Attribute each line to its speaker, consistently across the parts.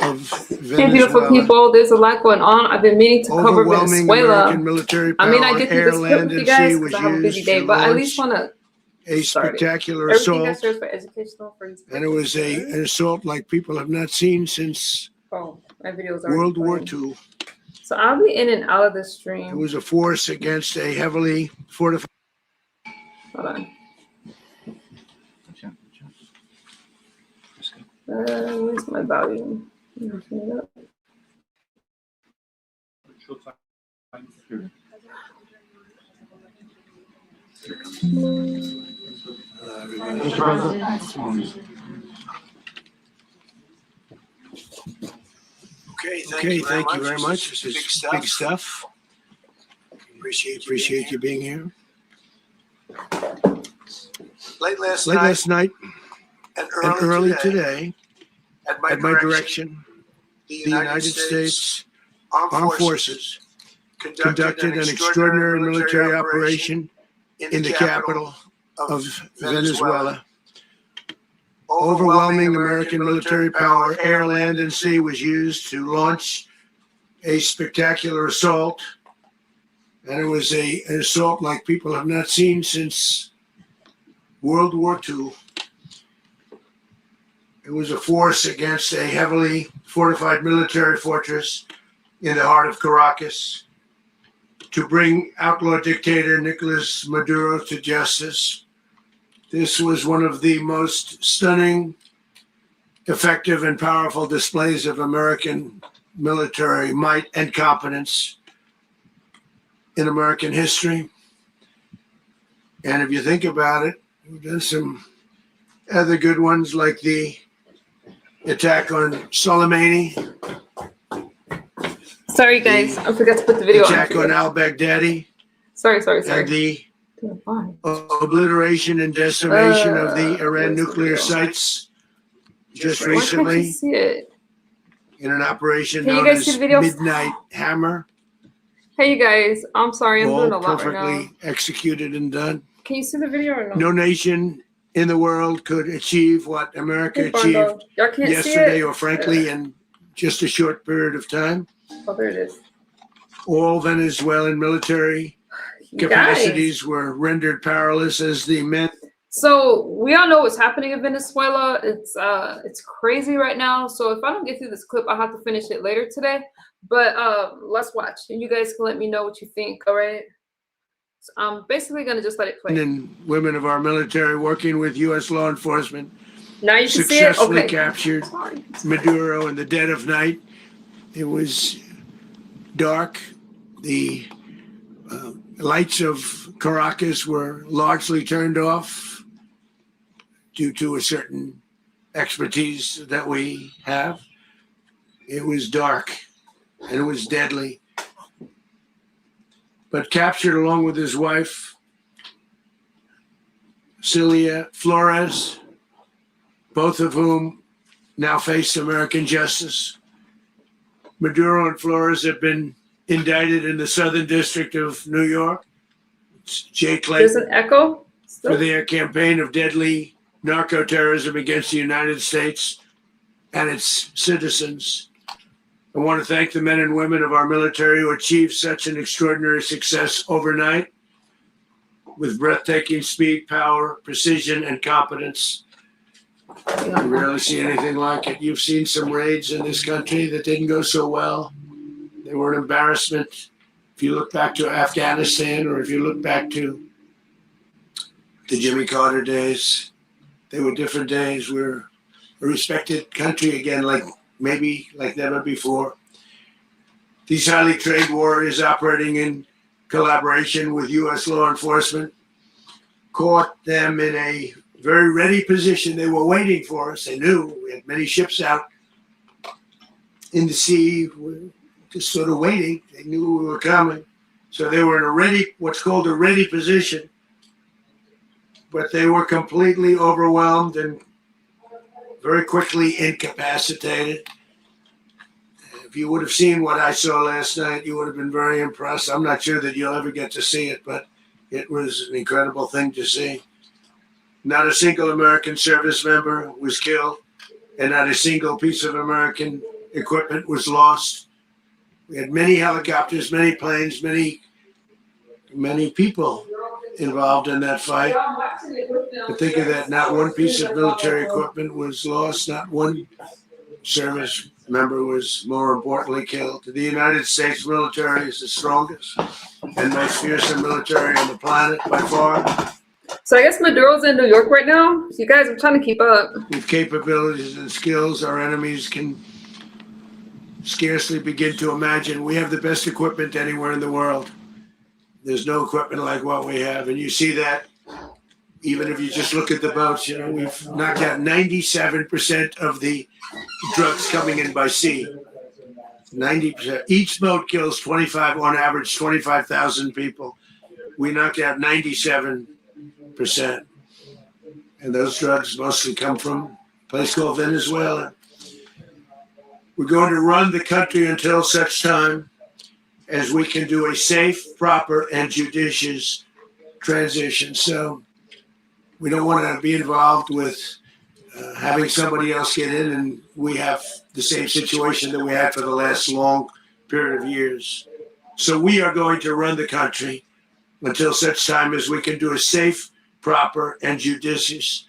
Speaker 1: of
Speaker 2: Hey, beautiful
Speaker 1: Venezuela.
Speaker 2: people. There's a lot going on. I've been meaning to cover
Speaker 1: Overwhelming
Speaker 2: Venezuela.
Speaker 1: American military power,
Speaker 2: I mean, I get through
Speaker 1: air,
Speaker 2: this clip
Speaker 1: land,
Speaker 2: with you
Speaker 1: and
Speaker 2: guys
Speaker 1: sea
Speaker 2: because
Speaker 1: was
Speaker 2: I have a busy
Speaker 1: used
Speaker 2: day,
Speaker 1: to
Speaker 2: but I at
Speaker 1: launch
Speaker 2: least want to
Speaker 1: a
Speaker 2: start it.
Speaker 1: spectacular
Speaker 2: Everything that
Speaker 1: assault,
Speaker 2: serves for educational for
Speaker 1: and it was an assault like people have not seen since
Speaker 2: Oh, my video's already
Speaker 1: World War
Speaker 2: playing.
Speaker 1: II.
Speaker 2: So I'll be in and out of the
Speaker 1: It
Speaker 2: stream.
Speaker 1: was a force against a heavily fortified.
Speaker 2: Hold on. Where's my volume? Turn it up.
Speaker 1: Okay, thank you very much. This is big stuff. Appreciate you being here.
Speaker 3: Late
Speaker 1: last night
Speaker 3: and
Speaker 1: and
Speaker 3: early today,
Speaker 1: today,
Speaker 3: at
Speaker 1: at my direction,
Speaker 3: the
Speaker 1: the United States
Speaker 3: Armed
Speaker 1: Armed Forces conducted an extraordinary military operation in the capital of Venezuela. Overwhelming American military power, air, land, and sea was used to launch a spectacular assault. And it was an assault like people have not seen since World War II. It was a force against a heavily fortified military fortress in the heart of Caracas to bring outlaw dictator Nicolas Maduro to justice. This was one of the most stunning, effective, and powerful displays of American military might and competence in American history. And if you think about it, we've done some other good ones like the attack on Soleimani,
Speaker 2: Sorry, guys. I forgot to put the video
Speaker 1: attack on al-Baghdadi,
Speaker 2: Sorry.
Speaker 1: and the obliteration and decimation of the Iran nuclear sites just
Speaker 2: Why can't you
Speaker 1: recently
Speaker 2: see it?
Speaker 1: in an operation
Speaker 2: Can you
Speaker 1: known
Speaker 2: guys see
Speaker 1: as
Speaker 2: the videos?
Speaker 1: Midnight Hammer.
Speaker 2: Hey, you guys. I'm sorry. I'm doing a
Speaker 1: All
Speaker 2: lot right now.
Speaker 1: perfectly executed and done.
Speaker 2: Can you see the video or no?
Speaker 1: No nation in the world could achieve what America
Speaker 2: Hey,
Speaker 1: achieved
Speaker 2: Bondo. Y'all can't
Speaker 1: yesterday,
Speaker 2: see it?
Speaker 1: or frankly, in just a short period of time.
Speaker 2: Oh, there it is.
Speaker 1: All Venezuelan military
Speaker 2: You
Speaker 1: capacities
Speaker 2: guys.
Speaker 1: were rendered powerless as the men.
Speaker 2: So we all know what's happening in Venezuela. It's crazy right now. So if I don't get through this clip, I'll have to finish it later today. But let's watch, and you guys can let me know what you think. All right. So I'm basically gonna just let it play.
Speaker 1: And women of our military working with U.S. law enforcement
Speaker 2: Now you can see it.
Speaker 1: successfully
Speaker 2: Okay.
Speaker 1: captured
Speaker 2: Sorry.
Speaker 1: Maduro in the dead of night. It was dark. The lights of Caracas were largely turned off due to a certain expertise that we have. It was dark and it was deadly. But captured along with his wife, Celia Flores, both of whom now face American justice. Maduro and Flores have been indicted in the Southern District of New York. Jay
Speaker 2: There's
Speaker 1: Clayton
Speaker 2: an echo.
Speaker 1: for their campaign of deadly narco-terrorism against the United States and its citizens. I want to thank the men and women of our military who achieved such an extraordinary success overnight with breathtaking speed, power, precision, and competence. You rarely see anything like it. You've seen some raids in this country that didn't go so well. They were an embarrassment. If you look back to Afghanistan, or if you look back to the Jimmy Carter days, they were different days. We're a respected country again, maybe like never before. These highly trained warriors operating in collaboration with U.S. law enforcement caught them in a very ready position. They were waiting for us. They knew we had many ships out in the sea, just sort of waiting. They knew we were coming. So they were in what's called a ready position. But they were completely overwhelmed and very quickly incapacitated. If you would have seen what I saw last night, you would have been very impressed. I'm not sure that you'll ever get to see it, but it was an incredible thing to see. Not a single American service member was killed, and not a single piece of American equipment was lost. We had many helicopters, many planes, many people involved in that fight. But think of that, not one piece of military equipment was lost, not one service member was more importantly killed. The United States military is the strongest and most fearsome military on the planet by far.
Speaker 2: So I guess Maduro's in New York right now. You guys, I'm trying to keep up.
Speaker 1: With capabilities and skills our enemies can scarcely begin to imagine. We have the best equipment anywhere in the world. There's no equipment like what we have. And you see that even if you just look at the boats, you know, we've knocked out 97% of the drugs coming in by sea. 90%. Each boat kills 25, on average, 25,000 people. We knocked out 97%. And those drugs mostly come from a place called Venezuela. We're going to run the country until such time as we can do a safe, proper, and judicious transition. So we don't want to be involved with having somebody else get in and we have the same situation that we had for the last long period of years. So we are going to run the country until such time as we can do a safe, proper, and judicious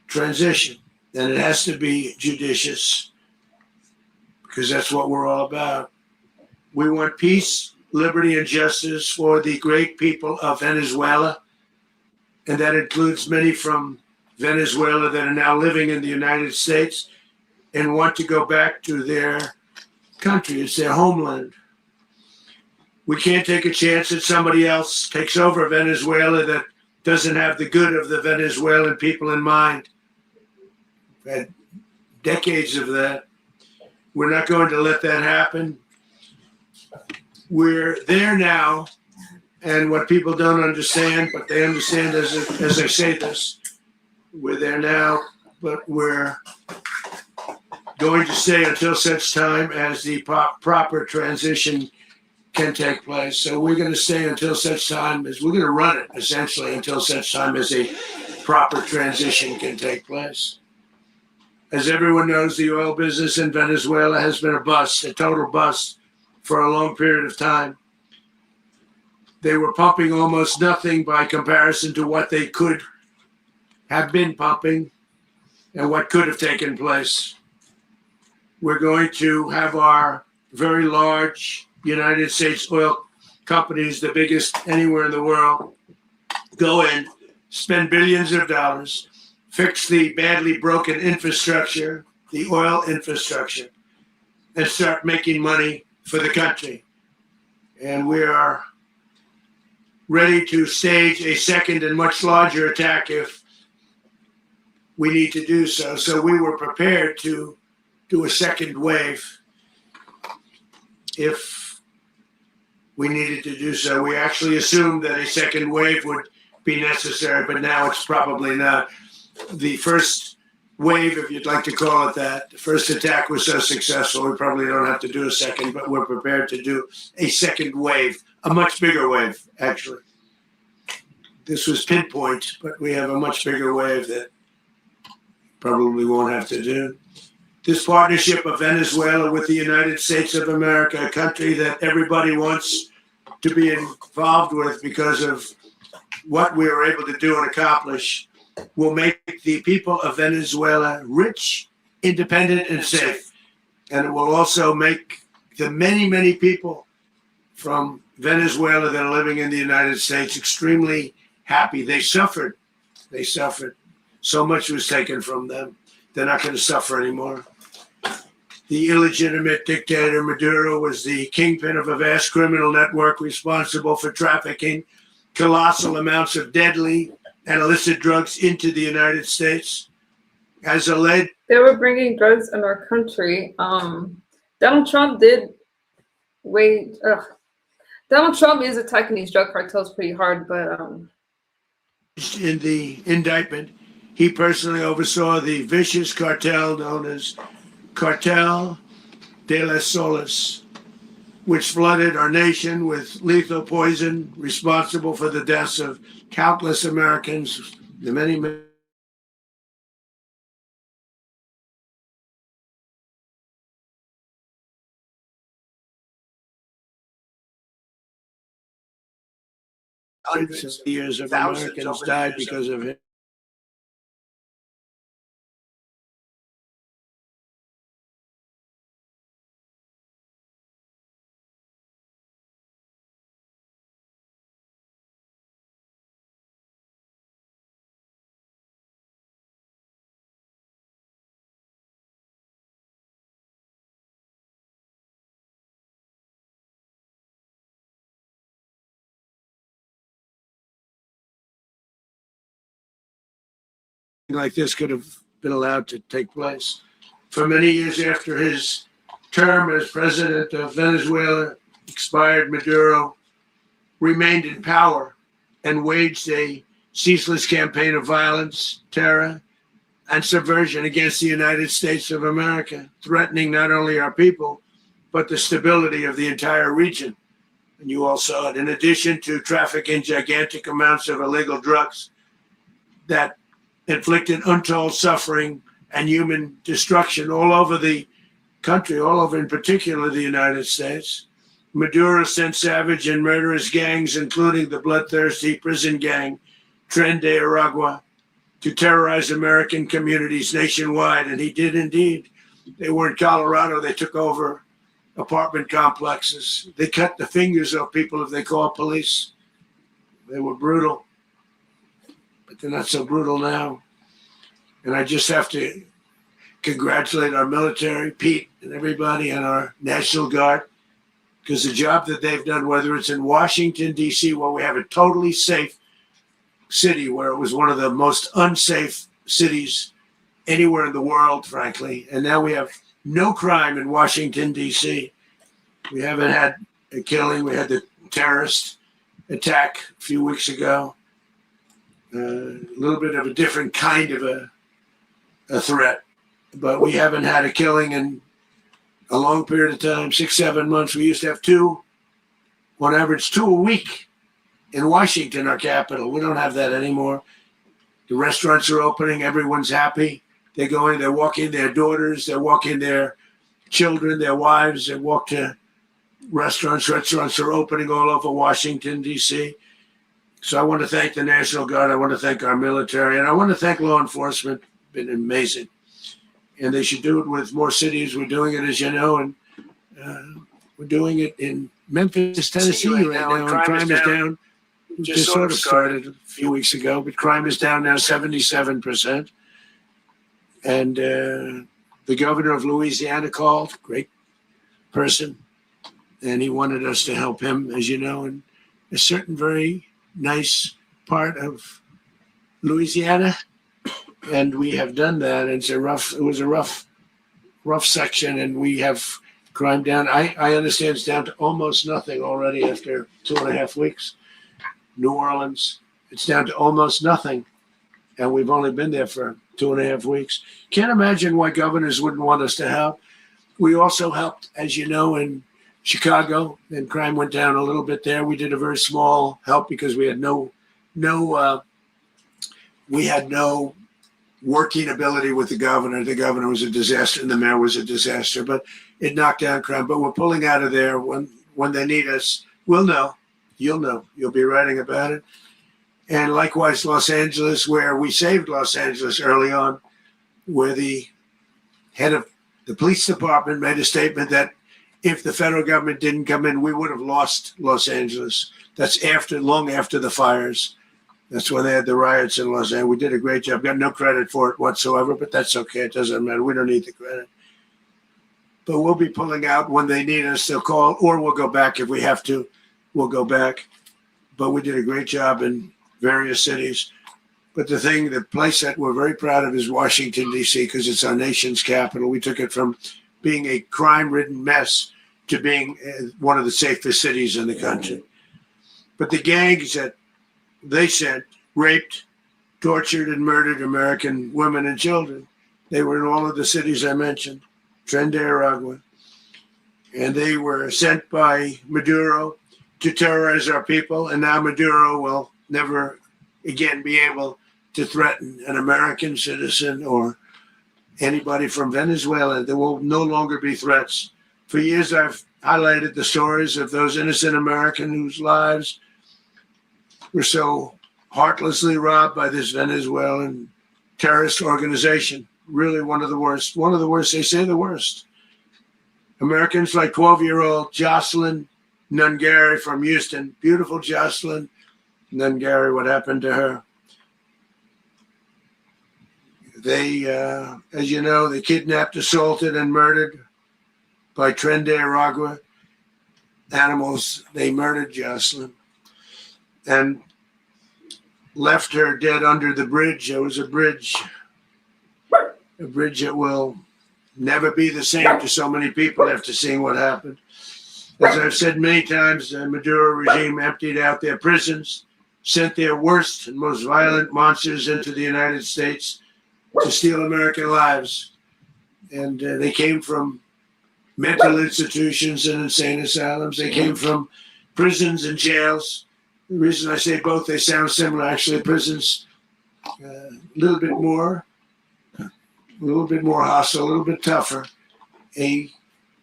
Speaker 1: transition. And it has to be judicious because that's what we're all about. We want peace, liberty, and justice for the great people of Venezuela. And that includes many from Venezuela that are now living in the United States and want to go back to their country. It's their homeland. We can't take a chance that somebody else takes over Venezuela that doesn't have the good of the Venezuelan people in mind. We've had decades of that. We're not going to let that happen. We're there now, and what people don't understand, but they understand as I say this, we're there now, but we're going to stay until such time as the proper transition can take place. So we're going to stay until such time as we're going to run it essentially until such time as a proper transition can take place. As everyone knows, the oil business in Venezuela has been a bust, a total bust for a long period of time. They were pumping almost nothing by comparison to what they could have been pumping and what could have taken place. We're going to have our very large United States oil companies, the biggest anywhere in the world, go in, spend billions of dollars, fix the badly broken infrastructure, the oil infrastructure, and start making money for the country. And we are ready to stage a second and much larger attack if we need to do so. So we were prepared to do a second wave if we needed to do so. We actually assumed that a second wave would be necessary, but now it's probably not. The first wave, if you'd like to call it that, the first attack was so successful, we probably don't have to do a second, but we're prepared to do a second wave, a much bigger wave, actually. This was pinpoint, but we have a much bigger wave that probably won't have to do. This partnership of Venezuela with the United States of America, a country that everybody wants to be involved with because of what we were able to do and accomplish, will make the people of Venezuela rich, independent, and safe. And it will also make the many, many people from Venezuela that are living in the United States extremely happy. They suffered. They suffered. So much was taken from them. They're not going to suffer anymore. The illegitimate dictator Maduro was the kingpin of a vast criminal network responsible for trafficking colossal amounts of deadly and illicit drugs into the United States. As alleged,
Speaker 2: They were bringing drugs in our country. Donald Trump did wait. Donald Trump is attacking these drug cartels pretty hard, but
Speaker 1: in the indictment, he personally oversaw the vicious cartel known as Cartel de las Solas, which flooded our nation with lethal poison responsible for the deaths of countless Americans, the many hundreds of years of Americans died because of him. Like this could have been allowed to take place. For many years after his term as president of Venezuela expired, Maduro remained in power and waged a ceaseless campaign of violence, terror, and subversion against the United States of America, threatening not only our people, but the stability of the entire region. And you all saw it. In addition to trafficking gigantic amounts of illegal drugs that inflicted untold suffering and human destruction all over the country, all over in particular the United States. Maduro sent savage and murderous gangs, including the bloodthirsty prison gang, Tren de Aragua, to terrorize American communities nationwide. And he did indeed. They were in Colorado. They took over apartment complexes. They cut the fingers off people if they called police. They were brutal. But they're not so brutal now. And I just have to congratulate our military, Pete, and everybody, and our National Guard, because the job that they've done, whether it's in Washington, D.C., where we have a totally safe city, where it was one of the most unsafe cities anywhere in the world, frankly, and now we have no crime in Washington, D.C. We haven't had a killing. We had the terrorist attack a few weeks ago. A little bit of a different kind of a threat, but we haven't had a killing in a long period of time, 6-7 months. We used to have two, on average, 2 a week in Washington, our capital. We don't have that anymore. The restaurants are opening. Everyone's happy. They're going, they're walking their daughters, they're walking their children, their wives. They walk to restaurants. Restaurants are opening all over Washington, D.C. So I want to thank the National Guard. I want to thank our military. And I want to thank law enforcement. Been amazing. And they should do it with more cities. We're doing it, as you know, and we're doing it in Memphis, Tennessee right now. And crime is down. Just sort of started a few weeks ago, but crime is down now 77%. And the governor of Louisiana called, great person, and he wanted us to help him, as you know, in a certain very nice part of Louisiana. And we have done that. And it was a rough section, and we have crime down. I understand it's down to almost nothing already after 2.5 weeks. New Orleans, it's down to almost nothing. And we've only been there for 2.5 weeks. Can't imagine why governors wouldn't want us to help. We also helped, as you know, in Chicago, and crime went down a little bit there. We did a very small help because we had no working ability with the governor. The governor was a disaster and the mayor was a disaster, but it knocked down crime. But we're pulling out of there when they need us. We'll know. You'll know. You'll be writing about it. And likewise, Los Angeles, where we saved Los Angeles early on, where the head of the police department made a statement that if the federal government didn't come in, we would have lost Los Angeles. That's long after the fires. That's when they had the riots in Los Angeles. We did a great job. Got no credit for it whatsoever, but that's okay. It doesn't matter. We don't need the credit. But we'll be pulling out when they need us. They'll call, or we'll go back if we have to. We'll go back. But we did a great job in various cities. But the place that we're very proud of is Washington, D.C., because it's our nation's capital. We took it from being a crime-ridden mess to being one of the safest cities in the country. But the gangs that they sent raped, tortured, and murdered American women and children. They were in all of the cities I mentioned, Tren de Aragua. And they were sent by Maduro to terrorize our people. And now Maduro will never again be able to threaten an American citizen or anybody from Venezuela. There will no longer be threats. For years, I've highlighted the stories of those innocent Americans whose lives were so heartlessly robbed by this Venezuelan terrorist organization. Really one of the worst. One of the worst, they say the worst. Americans like 12-year-old Jocelyn Nungary from Houston. Beautiful Jocelyn Nungary, what happened to her? They, as you know, they kidnapped, assaulted, and murdered by Tren de Aragua animals. They murdered Jocelyn and left her dead under the bridge. There was a bridge that will never be the same to so many people after seeing what happened. As I've said many times, the Maduro regime emptied out their prisons, sent their worst and most violent monsters into the United States to steal American lives. And they came from mental institutions and insane asylums. They came from prisons and jails. The reason I say both, they sound similar. Actually, prisons, a little bit more hostile, a little bit tougher. A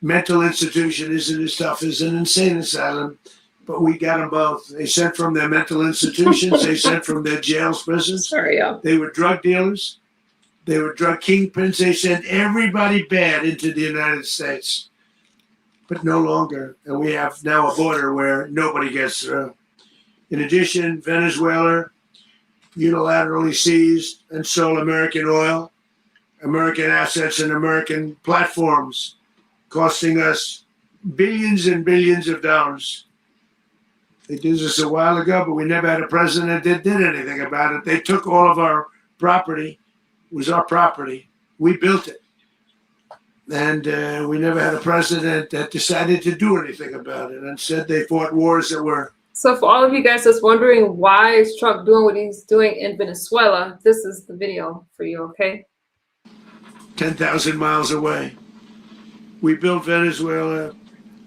Speaker 1: mental institution isn't as tough as an insane asylum, but we got them both. They sent from their mental institutions. They sent from their jails, prisons.
Speaker 2: Sorry, yeah.
Speaker 1: They were drug dealers. They were drug kingpins. They sent everybody bad into the United States, but no longer. And we have now a border where nobody gets through. In addition, Venezuela unilaterally seized and sold American oil, American assets, and American platforms, costing us billions and billions of dollars. They did this a while ago, but we never had a president that did anything about it. They took all of our property. It was our property. We built it. And we never had a president that decided to do anything about it. Instead, they fought wars that were.
Speaker 2: So for all of you guys that's wondering why is Trump doing what he's doing in Venezuela, this is the video for you, okay?
Speaker 1: 10,000 miles away. We built Venezuela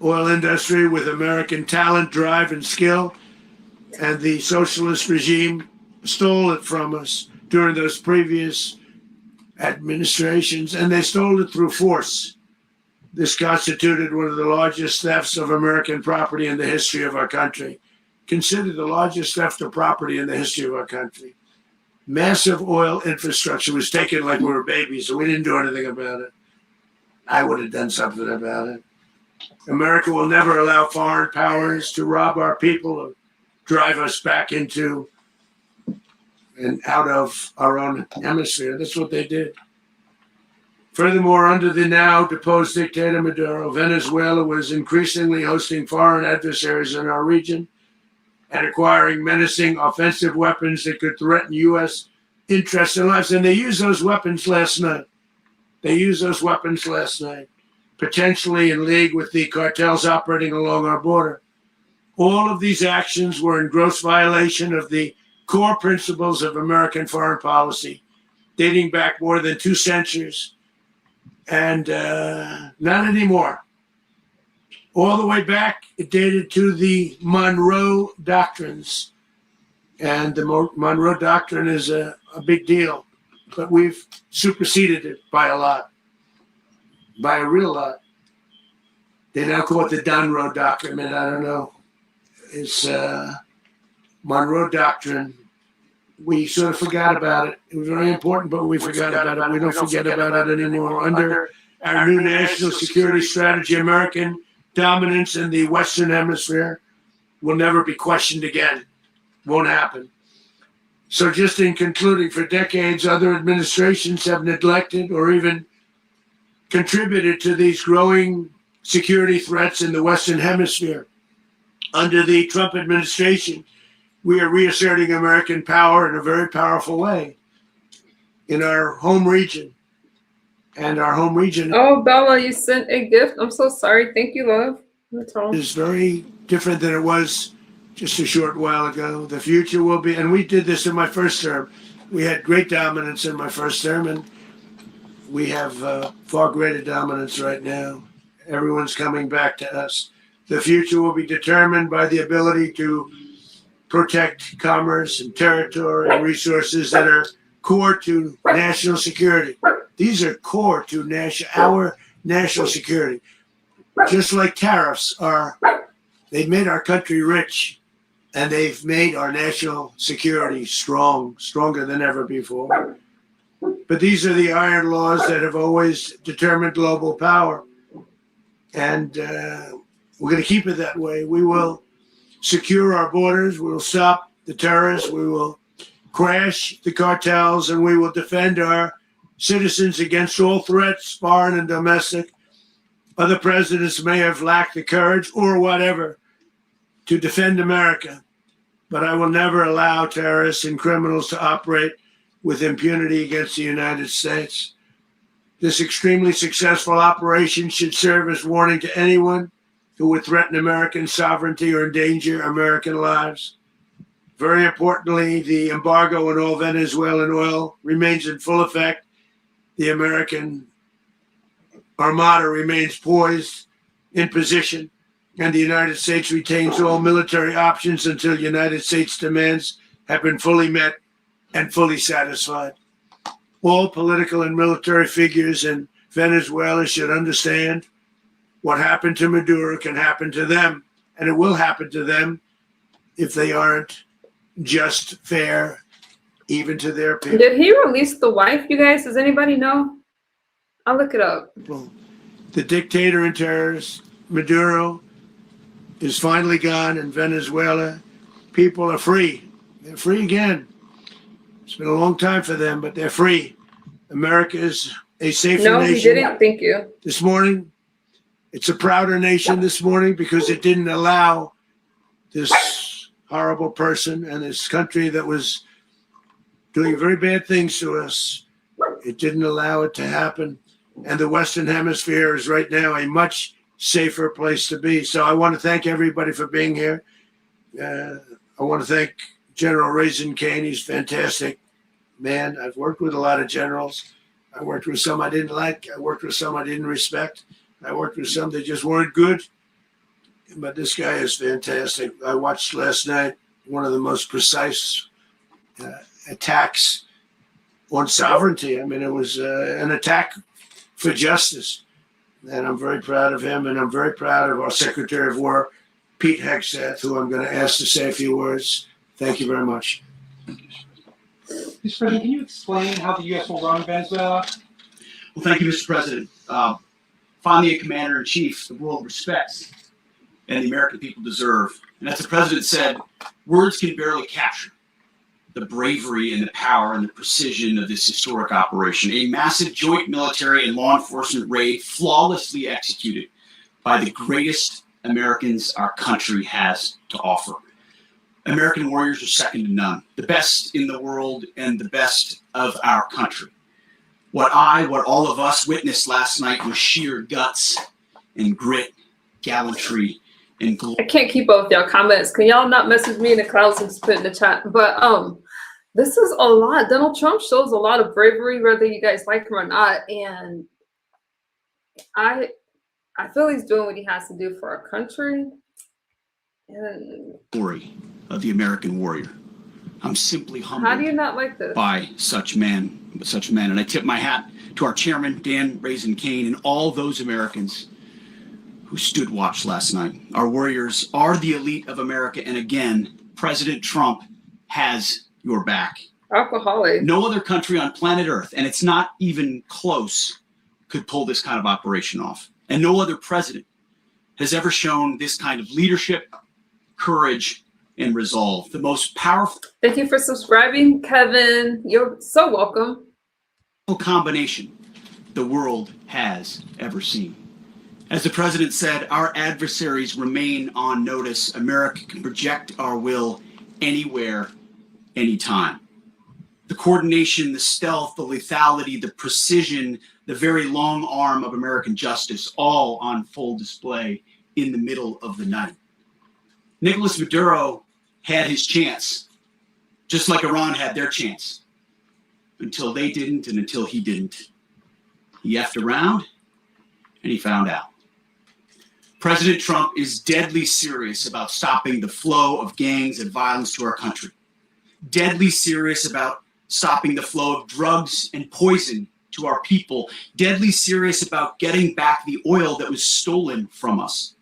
Speaker 1: oil industry with American talent, drive, and skill, and the socialist regime stole it from us during those previous administrations, and they stole it through force. This constituted one of the largest thefts of American property in the history of our country. Considered the largest theft of property in the history of our country. Massive oil infrastructure was taken like we were babies, and we didn't do anything about it. I would have done something about it. America will never allow foreign powers to rob our people or drive us back into and out of our own hemisphere. That's what they did. Furthermore, under the now deposed dictator Maduro, Venezuela was increasingly hosting foreign adversaries in our region and acquiring menacing offensive weapons that could threaten U.S. interests and lives. And they used those weapons last night. Potentially in league with the cartels operating along our border. All of these actions were in gross violation of the core principles of American foreign policy, dating back more than 2 centuries. And not anymore. All the way back, it dated to the Monroe Doctrines. And the Monroe Doctrine is a big deal, but we've superseded it by a lot, by a real lot. They now call it the Monroe Doctrine, and I don't know. It's Monroe Doctrine. We sort of forgot about it. It was very important, but we forgot about it. We don't forget about it anymore. Under our new national security strategy, American dominance in the Western Hemisphere will never be questioned again. Won't happen. So just in concluding, for decades, other administrations have neglected or even contributed to these growing security threats in the Western Hemisphere. Under the Trump administration, we are reasserting American power in a very powerful way in our home region. And our home region
Speaker 2: Oh, Bella, you sent a gift. I'm so sorry. Thank you, love. That's all.
Speaker 1: is very different than it was just a short while ago. The future will be, and we did this in my first term. We had great dominance in my first term, and we have far greater dominance right now. Everyone's coming back to us. The future will be determined by the ability to protect commerce and territory and resources that are core to national security. These are core to our national security. Just like tariffs are, they made our country rich. and they've made our national security stronger than ever before. But these are the iron laws that have always determined global power. And we're going to keep it that way. We will secure our borders. We will stop the terrorists. We will crash the cartels, and we will defend our citizens against all threats, foreign and domestic. Other presidents may have lacked the courage or whatever to defend America, but I will never allow terrorists and criminals to operate with impunity against the United States. This extremely successful operation should serve as warning to anyone who would threaten American sovereignty or endanger American lives. Very importantly, the embargo on all Venezuelan oil remains in full effect. The American Armada remains poised in position, and the United States retains all military options until United States demands have been fully met and fully satisfied. All political and military figures in Venezuela should understand what happened to Maduro can happen to them, and it will happen to them if they aren't just, fair, even to their people.
Speaker 2: Did he release the wife, you guys? Does anybody know? I'll look it up.
Speaker 1: The dictator and terrorist, Maduro, is finally gone in Venezuela. People are free. They're free again. It's been a long time for them, but they're free. America is a safer
Speaker 2: No,
Speaker 1: nation.
Speaker 2: he didn't. Thank you.
Speaker 1: This morning, it's a prouder nation this morning because it didn't allow this horrible person and this country that was doing very bad things to us. It didn't allow it to happen. And the Western Hemisphere is right now a much safer place to be. So I want to thank everybody for being here. I want to thank General Raisin Kane. He's fantastic man. I've worked with a lot of generals. I worked with some I didn't like. I worked with some I didn't respect. I worked with some that just weren't good. But this guy is fantastic. I watched last night one of the most precise attacks on sovereignty. I mean, it was an attack for justice. And I'm very proud of him. And I'm very proud of our Secretary of War, Pete Hegseth, who I'm going to ask to say a few words. Thank you very much.
Speaker 4: Mr. President, can you explain how the U.S. will run Venezuela?
Speaker 5: Well, thank you, Mr. President. Finally, a commander-in-chief the world respects and the American people deserve. And as the president said, words can barely capture the bravery and the power and the precision of this historic operation. A massive joint military and law enforcement raid flawlessly executed by the greatest Americans our country has to offer. American warriors are second to none, the best in the world and the best of our country. What all of us witnessed last night was sheer guts and grit, gallantry, and glory.
Speaker 2: I can't keep up with y'all comments. Can y'all not message me in the clouds and just put in the chat? But this is a lot. Donald Trump shows a lot of bravery, whether you guys like him or not. And I feel he's doing what he has to do for our country. And
Speaker 5: Glory of the American warrior. I'm simply humbled.
Speaker 2: how do you not like this?
Speaker 5: By such men. And I tip my hat to our chairman, Dan Raisin Kane, and all those Americans who stood watch last night. Our warriors are the elite of America, and again, President Trump has your back.
Speaker 2: Alcoholic.
Speaker 5: No other country on planet Earth, and it's not even close, could pull this kind of operation off. And no other president has ever shown this kind of leadership, courage, and resolve. The most powerful
Speaker 2: Thank you for subscribing, Kevin. You're so welcome.
Speaker 5: combination the world has ever seen. As the president said, our adversaries remain on notice. America can project our will anywhere, anytime. The coordination, the stealth, the lethality, the precision, the very long arm of American justice, all on full display in the middle of the night. Nicolas Maduro had his chance, just like Iran had their chance, until they didn't and until he didn't. He effed around and he found out. President Trump is deadly serious about stopping the flow of gangs and violence to our country. Deadly serious about stopping the flow of drugs and poison to our people. Deadly serious about getting back the oil that was stolen from us.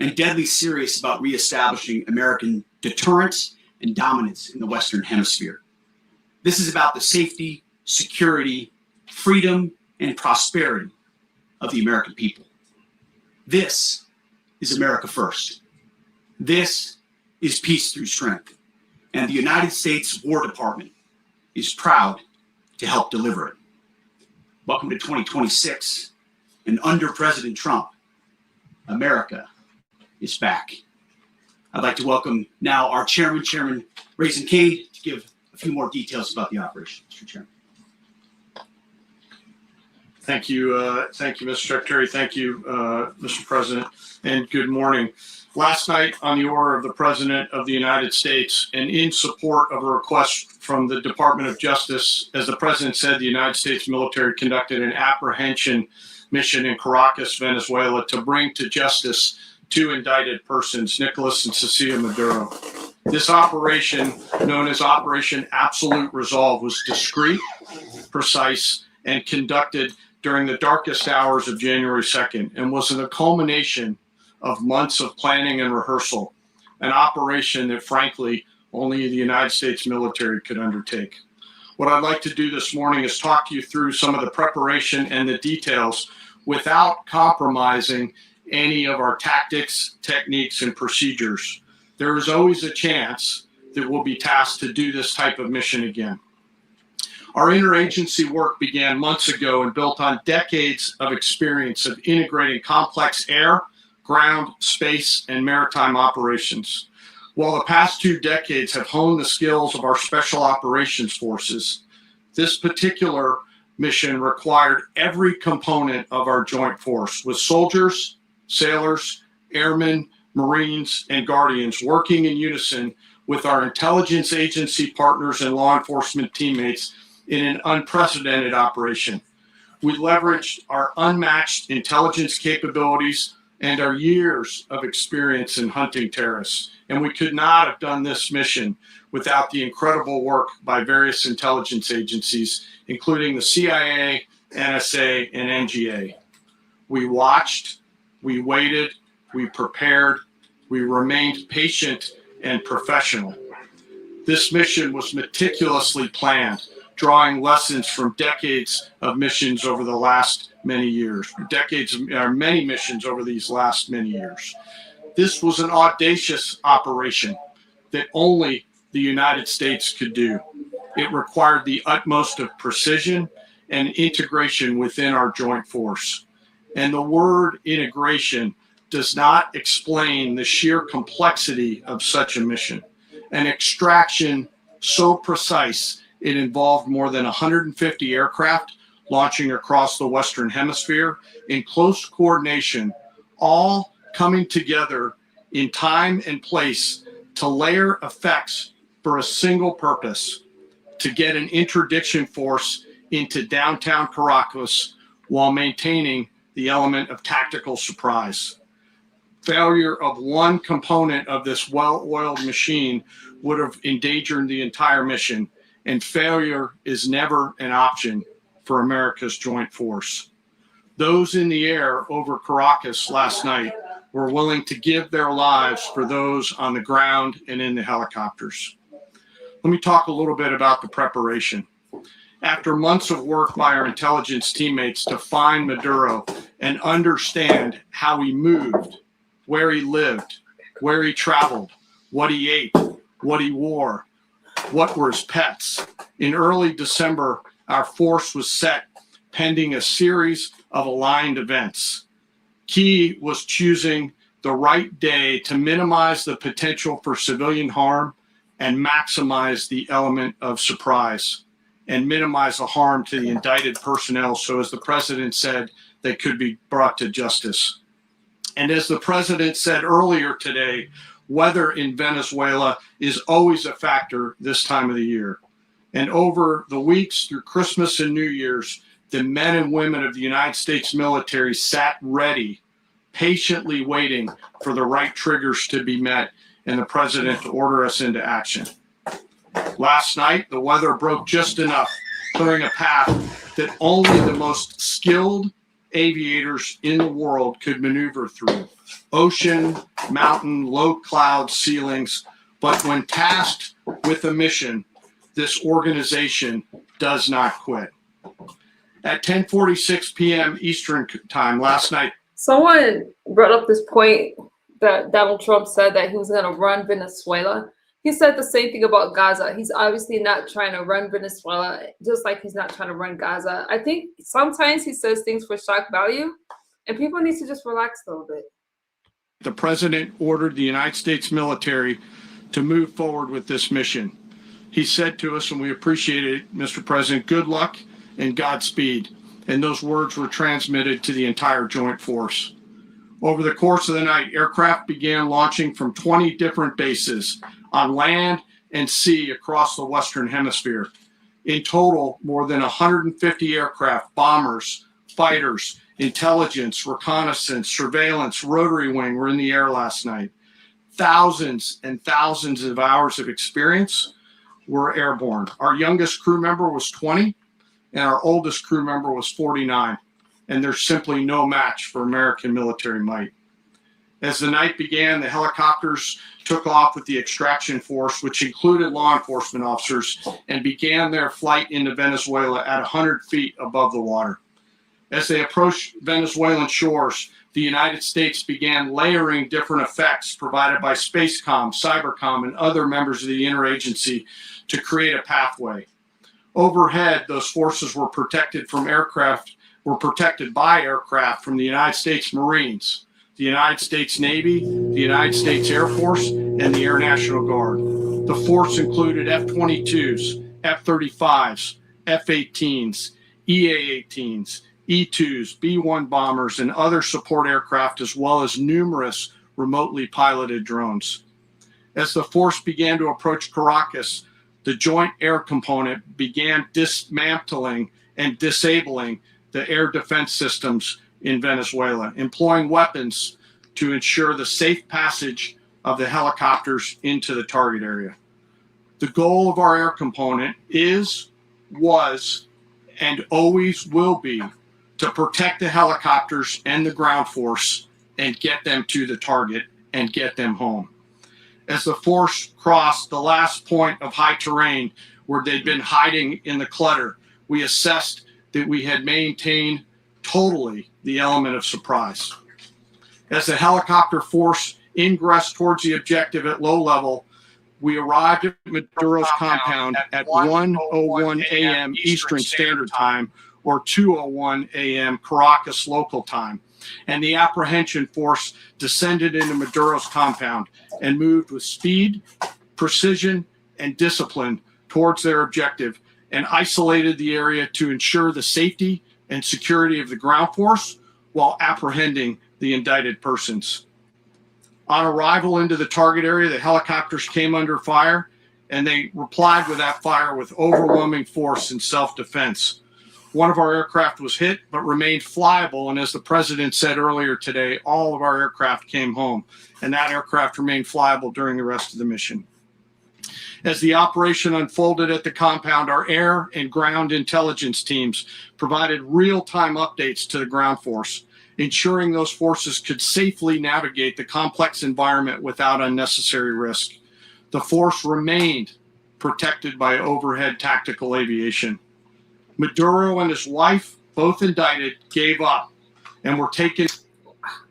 Speaker 5: And deadly serious about reestablishing American deterrence, and dominance in the Western Hemisphere. This is about the safety, security, freedom, and prosperity of the American people. This is America first. This is peace through strength. And the United States War Department is proud to help deliver it. Welcome to 2026. And under President Trump, America is back. I'd like to welcome now our Chairman Raisin Kane, to give a few more details about the operation. Mr. Chairman.
Speaker 6: Thank you, Mr. Secretary. Thank you, Mr. President, and good morning. Last night, on the order of the President of the United States and in support of a request from the Department of Justice, as the President said, the United States military conducted an apprehension mission in Caracas, Venezuela, to bring to justice two indicted persons, Nicolas and Cecilia Maduro. This operation, known as Operation Absolute Resolve, was discreet, precise, and conducted during the darkest hours of January 2nd, and was the culmination of months of planning and rehearsal, an operation that, frankly, only the United States military could undertake. What I'd like to do this morning is talk you through some of the preparation and the details without compromising any of our tactics, techniques, and procedures. There is always a chance that we'll be tasked to do this type of mission again. Our interagency work began months ago and built on decades of experience of integrating complex air, ground, space, and maritime operations. While the past 2 decades have honed the skills of our special operations forces, this particular mission required every component of our joint force, with soldiers, sailors, airmen, Marines, and Guardians working in unison with our intelligence agency partners and law enforcement teammates in an unprecedented operation. We leveraged our unmatched intelligence capabilities and our years of experience in hunting terrorists. And we could not have done this mission without the incredible work by various intelligence agencies, including the CIA, NSA, and NGA. We watched, we waited, we prepared, we remained patient and professional. This mission was meticulously planned, drawing lessons from decades of missions over the last many years, many missions over these last many years. This was an audacious operation that only the United States could do. It required the utmost of precision and integration within our joint force. And the word integration does not explain the sheer complexity of such a mission. An extraction so precise, it involved more than 150 aircraft launching across the Western Hemisphere in close coordination, all coming together in time and place to layer effects for a single purpose: to get an interdiction force into downtown Caracas while maintaining the element of tactical surprise. Failure of one component of this well-oiled machine would have endangered the entire mission, and failure is never an option for America's joint force. Those in the air over Caracas last night were willing to give their lives for those on the ground and in the helicopters. Let me talk a little bit about the preparation. After months of work by our intelligence teammates to find Maduro and understand how he moved, where he lived, where he traveled, what he ate, what he wore, what were his pets, in early December, our force was set pending a series of aligned events. Key was choosing the right day to minimize the potential for civilian harm and maximize the element of surprise, and minimize the harm to the indicted personnel, so as the President said, they could be brought to justice. And as the President said earlier today, weather in Venezuela is always a factor this time of the year. And over the weeks through Christmas and New Year's, the men and women of the United States military sat ready, patiently waiting for the right triggers to be met and the President to order us into action. Last night, the weather broke just enough, clearing a path that only the most skilled aviators in the world could maneuver through. Ocean, mountain, low cloud ceilings, but when tasked with a mission, this organization does not quit. At 10:46 p.m. Eastern Time last night,
Speaker 2: Someone brought up this point that Donald Trump said that he was going to run Venezuela. He said the same thing about Gaza. He's obviously not trying to run Venezuela, just like he's not trying to run Gaza. I think sometimes he says things for shock value, and people need to just relax a little bit.
Speaker 6: the president ordered the United States military to move forward with this mission. He said to us, and we appreciate it, Mr. President, good luck and Godspeed. And those words were transmitted to the entire joint force. Over the course of the night, aircraft began launching from 20 different bases on land and sea across the Western Hemisphere. In total, more than 150 aircraft, bombers, fighters, intelligence, reconnaissance, surveillance, rotary wing were in the air last night. Thousands and thousands of hours of experience were airborne. Our youngest crew member was 20, and our oldest crew member was 49. And there's simply no match for American military might. As the night began, the helicopters took off with the extraction force, which included law enforcement officers, and began their flight into Venezuela at 100 feet above the water. As they approached Venezuelan shores, the United States began layering different effects provided by Spacecom, Cybercom, and other members of the interagency to create a pathway. Overhead, those forces were protected by aircraft from the United States Marines, the United States Navy, the United States Air Force, and the Air National Guard. The force included F-22s, F-35s, F-18s, EA-18s, E-2s, B-1 bombers, and other support aircraft, as well as numerous remotely piloted drones. As the force began to approach Caracas, the Joint Air Component began dismantling and disabling the air defense systems in Venezuela, employing weapons to ensure the safe passage of the helicopters into the target area. The goal of our air component was, and always will be to protect the helicopters and the ground force and get them to the target and get them home. As the force crossed the last point of high terrain where they'd been hiding in the clutter, we assessed that we had maintained totally the element of surprise. As the helicopter force ingressed towards the objective at low level, we arrived at Maduro's compound at 1:01 a.m. Eastern Standard Time, or 2:01 a.m. Caracas local time. And the apprehension force descended into Maduro's compound and moved with speed, precision, and discipline towards their objective, and isolated the area to ensure the safety and security of the ground force while apprehending the indicted persons. On arrival into the target area, the helicopters came under fire, and they replied with that fire with overwhelming force in self-defense. One of our aircraft was hit, but remained flyable, and as the president said earlier today, all of our aircraft came home, and that aircraft remained flyable during the rest of the mission. As the operation unfolded at the compound, our air and ground intelligence teams provided real-time updates to the ground force, ensuring those forces could safely navigate the complex environment without unnecessary risk. The force remained protected by overhead tactical aviation. Maduro and his wife, both indicted, gave up and were taken.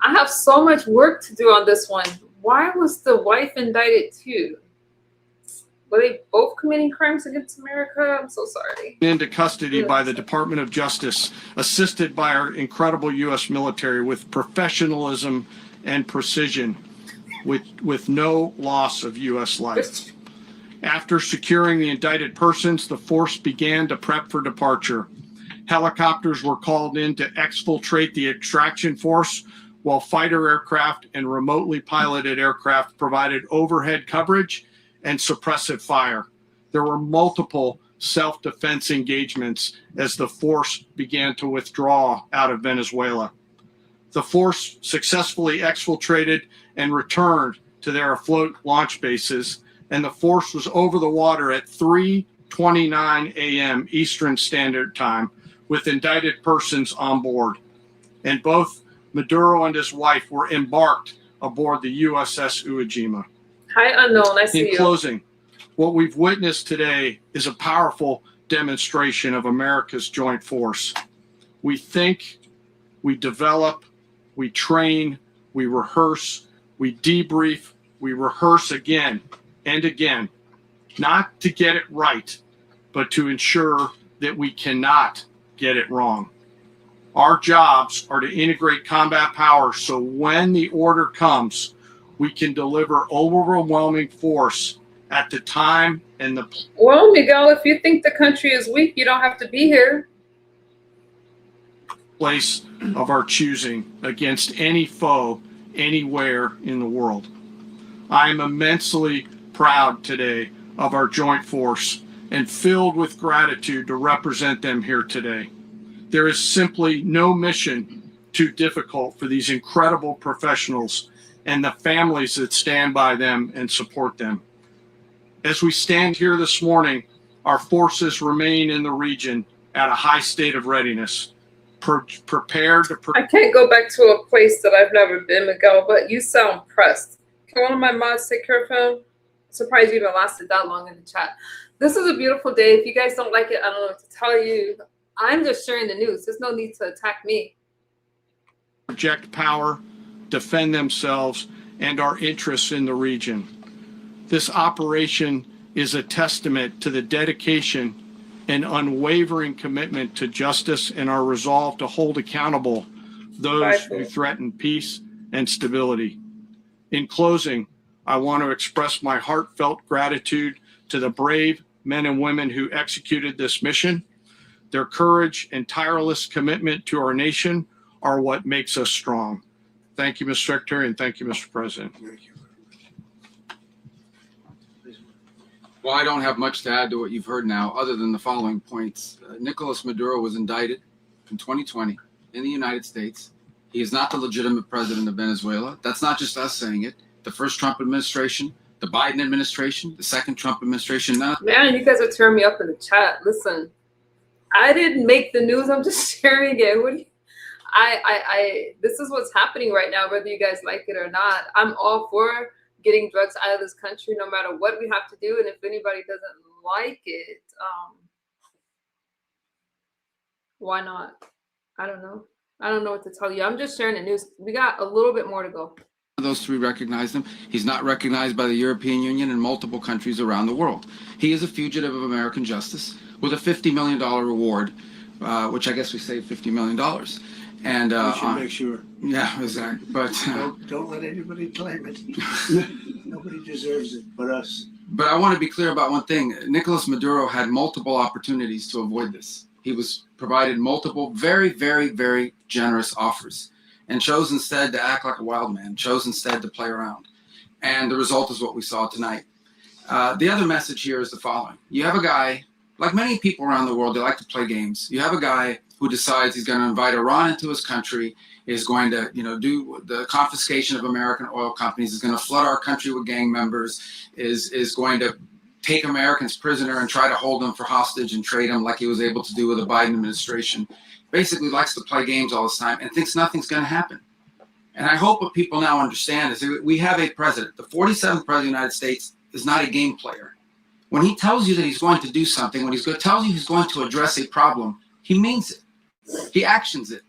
Speaker 2: I have so much work to do on this one. Why was the wife indicted too? Were they both committing crimes against America? I'm so sorry.
Speaker 6: Into custody by the Department of Justice, assisted by our incredible U.S. military with professionalism and precision, with no loss of U.S. life. After securing the indicted persons, the force began to prep for departure. Helicopters were called in to exfiltrate the extraction force, while fighter aircraft and remotely piloted aircraft provided overhead coverage and suppressive fire. There were multiple self-defense engagements as the force began to withdraw out of Venezuela. The force successfully exfiltrated and returned to their afloat launch bases, and the force was over the water at 3:29 a.m. Eastern Standard Time with indicted persons on board. And both Maduro and his wife were embarked aboard the USS Uejima.
Speaker 2: Hi, unknown. I see
Speaker 6: In
Speaker 2: you.
Speaker 6: closing, what we've witnessed today is a powerful demonstration of America's joint force. We think, we develop, we train, we rehearse, we debrief, we rehearse again and again, not to get it right, but to ensure that we cannot get it wrong. Our jobs are to integrate combat power so when the order comes, we can deliver overwhelming force at the time and the
Speaker 2: Well, Miguel, if you think the country is weak, you don't have to be here.
Speaker 6: place of our choosing against any foe anywhere in the world. I am immensely proud today of our joint force and filled with gratitude to represent them here today. There is simply no mission too difficult for these incredible professionals and the families that stand by them and support them. As we stand here this morning, our forces remain in the region at a high state of readiness, prepared to
Speaker 2: I can't go back to a place that I've never been, Miguel, but you sound pressed. Can one of my mods take care of him? Surprised you even lasted that long in the chat. This is a beautiful day. If you guys don't like it, I don't know what to tell you. I'm just sharing the news. There's no need to attack me.
Speaker 6: project power, defend themselves, and our interests in the region. This operation is a testament to the dedication and unwavering commitment to justice and our resolve to hold accountable those who threaten peace and stability. In closing, I want to express my heartfelt gratitude to the brave men and women who executed this mission. Their courage and tireless commitment to our nation are what makes us strong. Thank you, Mr. Secretary, and thank you, Mr. President.
Speaker 7: Well, I don't have much to add to what you've heard now, other than the following points. Nicolas Maduro was indicted in 2020 in the United States. He is not the legitimate president of Venezuela. That's not just us saying it. The first Trump administration, the Biden administration, the second Trump administration.
Speaker 2: Man, you guys are tearing me up in the chat. Listen, I didn't make the news. I'm just sharing it. What do you, this is what's happening right now, whether you guys like it or not. I'm all for getting drugs out of this country, no matter what we have to do. And if anybody doesn't like it, why not? I don't know. I don't know what to tell you. I'm just sharing the news. We got a little bit more to go.
Speaker 7: Those three recognized him. He's not recognized by the European Union and multiple countries around the world. He is a fugitive of American justice with a $50 million reward, which I guess we saved $50 million. And
Speaker 1: We should make sure.
Speaker 7: yeah, exactly. But
Speaker 1: Don't let anybody claim it. Nobody deserves it but us.
Speaker 7: But I want to be clear about one thing. Nicolas Maduro had multiple opportunities to avoid this. He was provided multiple very, very, very generous offers and chose instead to act like a wild man, chose instead to play around. And the result is what we saw tonight. The other message here is the following. You have a guy, like many people around the world, they like to play games. You have a guy who decides he's going to invite Iran into his country, is going to, do the confiscation of American oil companies, is going to flood our country with gang members, is going to take Americans prisoner and try to hold them for hostage and trade them like he was able to do with the Biden administration. Basically likes to play games all this time and thinks nothing's going to happen. And I hope what people now understand is that we have a president. The 47th president of the United States is not a game player. When he tells you that he's going to do something, when tells you he's going to address a problem, he means it. He actions it.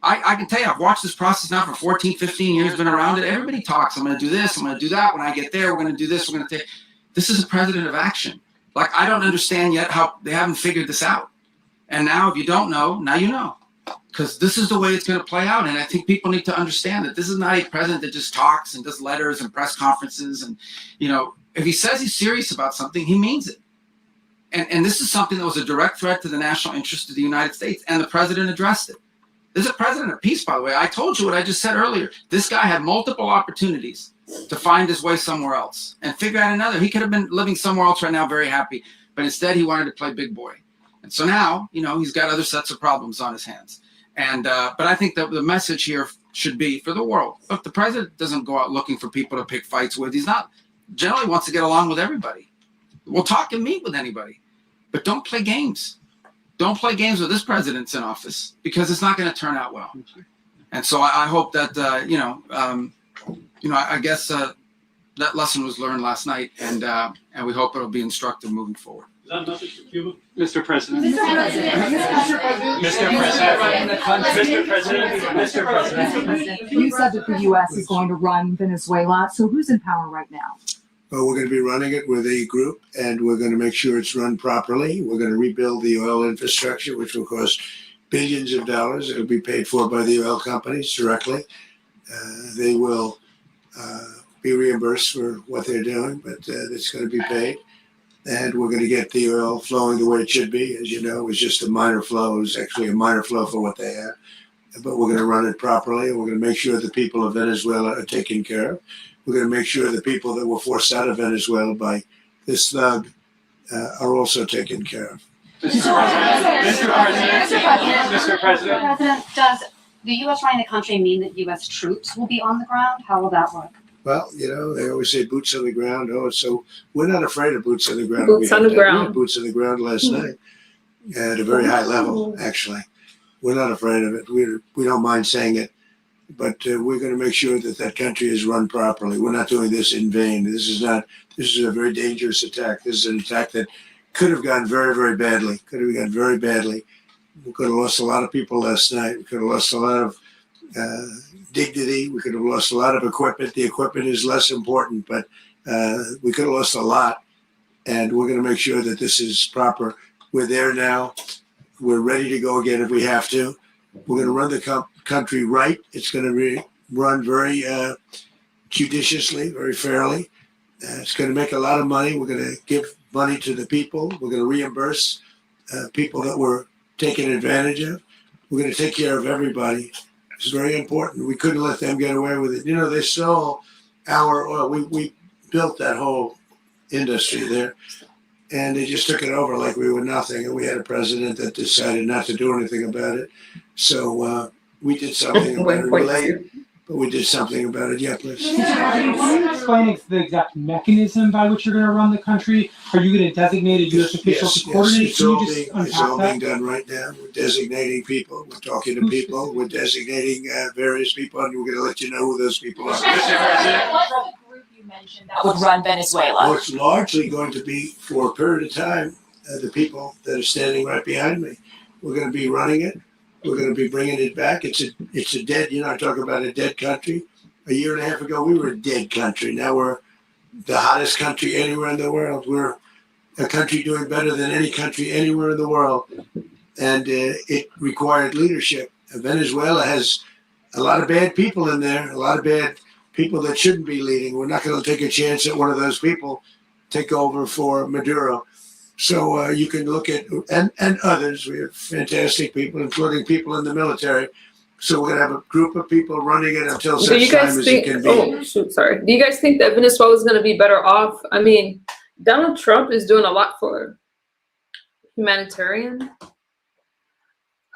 Speaker 7: I can tell you, I've watched this process now for 14, 15 years, been around it. Everybody talks. I'm going to do this. I'm going to do that. When I get there, we're going to do this. We're going to take. This is a president of action. Like, I don't understand yet how they haven't figured this out. And now if you don't know, now you know. Because this is the way it's going to play out. And I think people need to understand that this is not a president that just talks and does letters and press conferences. And, if he says he's serious about something, he means it. And this is something that was a direct threat to the national interest of the United States. And the president addressed it. This is a president of peace, by the way. I told you what I just said earlier. This guy had multiple opportunities to find his way somewhere else and figure out another. He could have been living somewhere else right now, very happy. But instead, he wanted to play big boy. And so now, he's got other sets of problems on his hands. And but I think that the message here should be for the world. Look, the president doesn't go out looking for people to pick fights with. He's not generally wants to get along with everybody. We'll talk and meet with anybody. But don't play games. Don't play games with this president's in office because it's not going to turn out well. And so I hope that, I guess that lesson was learned last night, and we hope it'll be instructive moving forward.
Speaker 4: Is that a message for Cuba?
Speaker 8: Mr. President.
Speaker 9: Mr. President, you said that the U.S. is going to run Venezuela. So who's in power right now?
Speaker 1: Well, we're going to be running it with a group, and we're going to make sure it's run properly. We're going to rebuild the oil infrastructure, which will cost billions of dollars. It'll be paid for by the oil companies directly. They will be reimbursed for what they're doing, but it's going to be paid. And we're going to get the oil flowing the way it should be. As you know, it was just a minor flow. It was actually a minor flow for what they have. But we're going to run it properly, and we're going to make sure the people of Venezuela are taken care of. We're going to make sure the people that were forced out of Venezuela by this thug are also taken care of.
Speaker 8: Mr. President.
Speaker 10: Does the U.S. running the country mean that U.S. troops will be on the ground? How will that work?
Speaker 1: Well, you know, they always say boots on the ground. Oh, so we're not afraid of boots on the ground.
Speaker 2: Boots on the
Speaker 1: We
Speaker 2: ground.
Speaker 1: had boots on the ground last night at a very high level, actually. We're not afraid of it. We don't mind saying it, but we're going to make sure that that country is run properly. We're not doing this in vain. This is a very dangerous attack. This is an attack that could have gone very, very badly. Could have gone very badly. We could have lost a lot of people last night. We could have lost a lot of dignity. We could have lost a lot of equipment. The equipment is less important, but we could have lost a lot. And we're going to make sure that this is proper. We're there now. We're ready to go again if we have to. We're going to run the country right. It's going to be run very judiciously, very fairly. It's going to make a lot of money. We're going to give money to the people. We're going to reimburse people that were taken advantage of. We're going to take care of everybody. It's very important. We couldn't let them get away with it. You know, they stole our oil. We built that whole industry there, and they just took it over like we were nothing. And we had a president that decided not to do anything about it. So we did something about it late, but we did something about it. Yeah, please.
Speaker 4: Can you explain the exact mechanism by which you're going to run the country? Are you going to designate a U.S. official to coordinate?
Speaker 1: It's
Speaker 4: Can
Speaker 1: all
Speaker 4: you just
Speaker 1: it's all
Speaker 4: unpack
Speaker 1: being
Speaker 4: that?
Speaker 1: done right now. We're designating people. We're talking to people. We're designating various people, and we're going to let you know who those people are.
Speaker 9: What's the group you mentioned that would run Venezuela?
Speaker 1: Well, it's largely going to be for a period of time the people that are standing right behind me. We're going to be running it. We're going to be bringing it back. It's a dead. You know, I talk about a dead country. A year and a half ago, we were a dead country. Now we're the hottest country anywhere in the world. We're a country doing better than any country anywhere in the world. And it required leadership. Venezuela has a lot of bad people in there, a lot of bad people that shouldn't be leading. We're not going to take a chance that one of those people take over for Maduro. So you can look at, and others, we have fantastic people, including people in the military. So we're going to have a group of people running it until
Speaker 2: Do
Speaker 1: such
Speaker 2: you
Speaker 1: time
Speaker 2: guys
Speaker 1: as
Speaker 2: think?
Speaker 1: it can be.
Speaker 2: Oh shoot, sorry. Do you guys think that Venezuela is going to be better off? I mean, Donald Trump is doing a lot for humanitarian.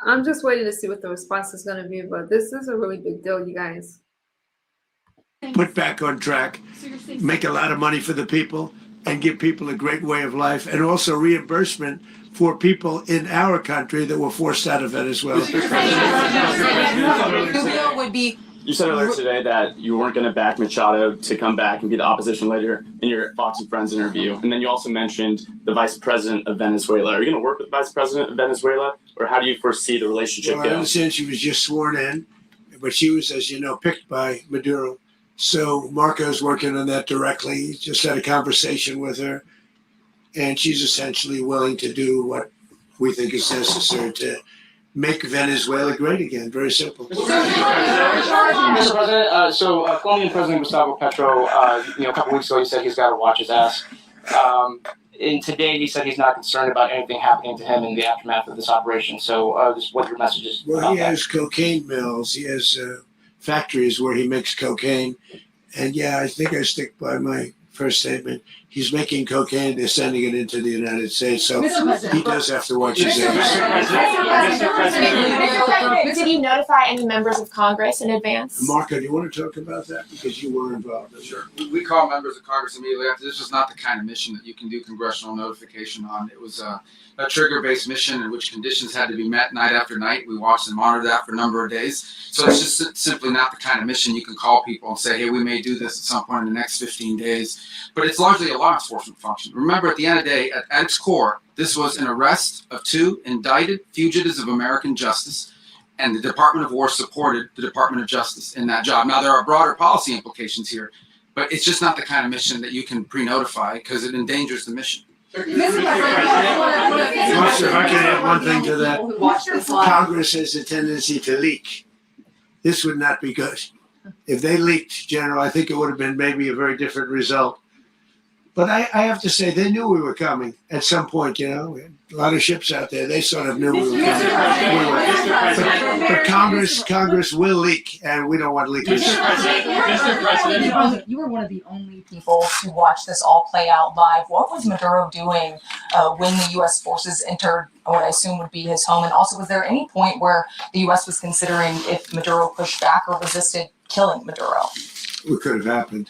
Speaker 2: I'm just waiting to see what the response is going to be, but this is a really big deal, you guys.
Speaker 1: Put back on track, make a lot of money for the people, and give people a great way of life, and also reimbursement for people in our country that were forced out of Venezuela.
Speaker 9: Would be
Speaker 8: You said earlier today that you weren't going to back Machado to come back and be the opposition leader in your Fox and Friends interview. And then you also mentioned the vice president of Venezuela. Are you going to work with the vice president of Venezuela? Or how do you foresee the relationship
Speaker 1: Well, I
Speaker 8: going?
Speaker 1: understand she was just sworn in, but she was, as you know, picked by Maduro. So Marco's working on that directly. He just had a conversation with her, and she's essentially willing to do what we think is necessary to make Venezuela great again. Very simple.
Speaker 11: Mr. President, Colombian President Gustavo Petro, a couple weeks ago, he said he's got to watch his ass. And today, he said he's not concerned about anything happening to him in the aftermath of this operation. So, just what your message is?
Speaker 1: Well, he has cocaine mills. He has factories where he makes cocaine. And yeah, I think I stick by my first statement. he's making cocaine. They're sending it into the United States. So
Speaker 9: Mr. President.
Speaker 1: he does have to watch his
Speaker 11: Mr.
Speaker 1: age.
Speaker 12: Did he notify any members of Congress in advance?
Speaker 1: Marco, do you want to talk about that? Because you were involved.
Speaker 7: Sure. We call members of Congress immediately after. This was not the kind of mission that you can do congressional notification on. It was a trigger-based mission in which conditions had to be met night after night. We watched and monitored that for a number of days. So it's just simply not the kind of mission you can call people and say, hey, we may do this at some point in the next 15 days. But it's largely a law enforcement function. Remember, at the end of the day, at its core, this was an arrest of 2 indicted fugitives of American justice, and the Department of War supported the Department of Justice in that job. Now, there are broader policy implications here, but it's just not the kind of mission that you can pre-notify because it endangers the mission.
Speaker 1: If I can add one thing to that, Congress has a tendency to leak. This would not be good. If they leaked, General, I think it would have been maybe a very different result. But I have to say, they knew we were coming at some point, you know. A lot of ships out there, they sort of knew we were coming. But Congress will leak, and we don't want leakers.
Speaker 9: Mr. President, you were one of the only people to watch this all play out live. What was Maduro doing when the U.S. forces entered what I assume would be his home? And also, was there any point where the U.S. was considering if Maduro pushed back or resisted killing Maduro?
Speaker 1: It could have happened.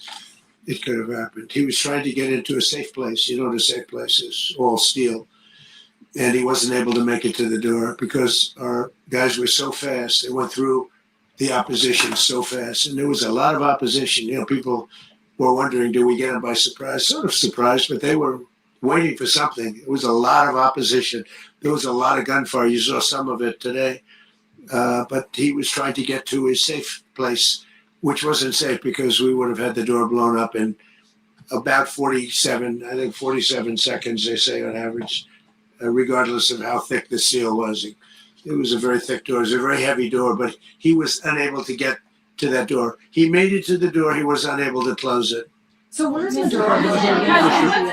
Speaker 1: It could have happened. He was trying to get into a safe place. You know, the safe place is all steel. And he wasn't able to make it to the door because our guys were so fast. They went through the opposition so fast. And there was a lot of opposition. You know, people were wondering, do we get them by surprise? Sort of surprised, but they were waiting for something. It was a lot of opposition. There was a lot of gunfire. You saw some of it today. But he was trying to get to his safe place, which wasn't safe because we would have had the door blown up in about 47 seconds, they say on average, regardless of how thick the steel was. It was a very thick door. It was a very heavy door, but he was unable to get to that door. He made it to the door. He was unable to close it.
Speaker 9: So where is Maduro going to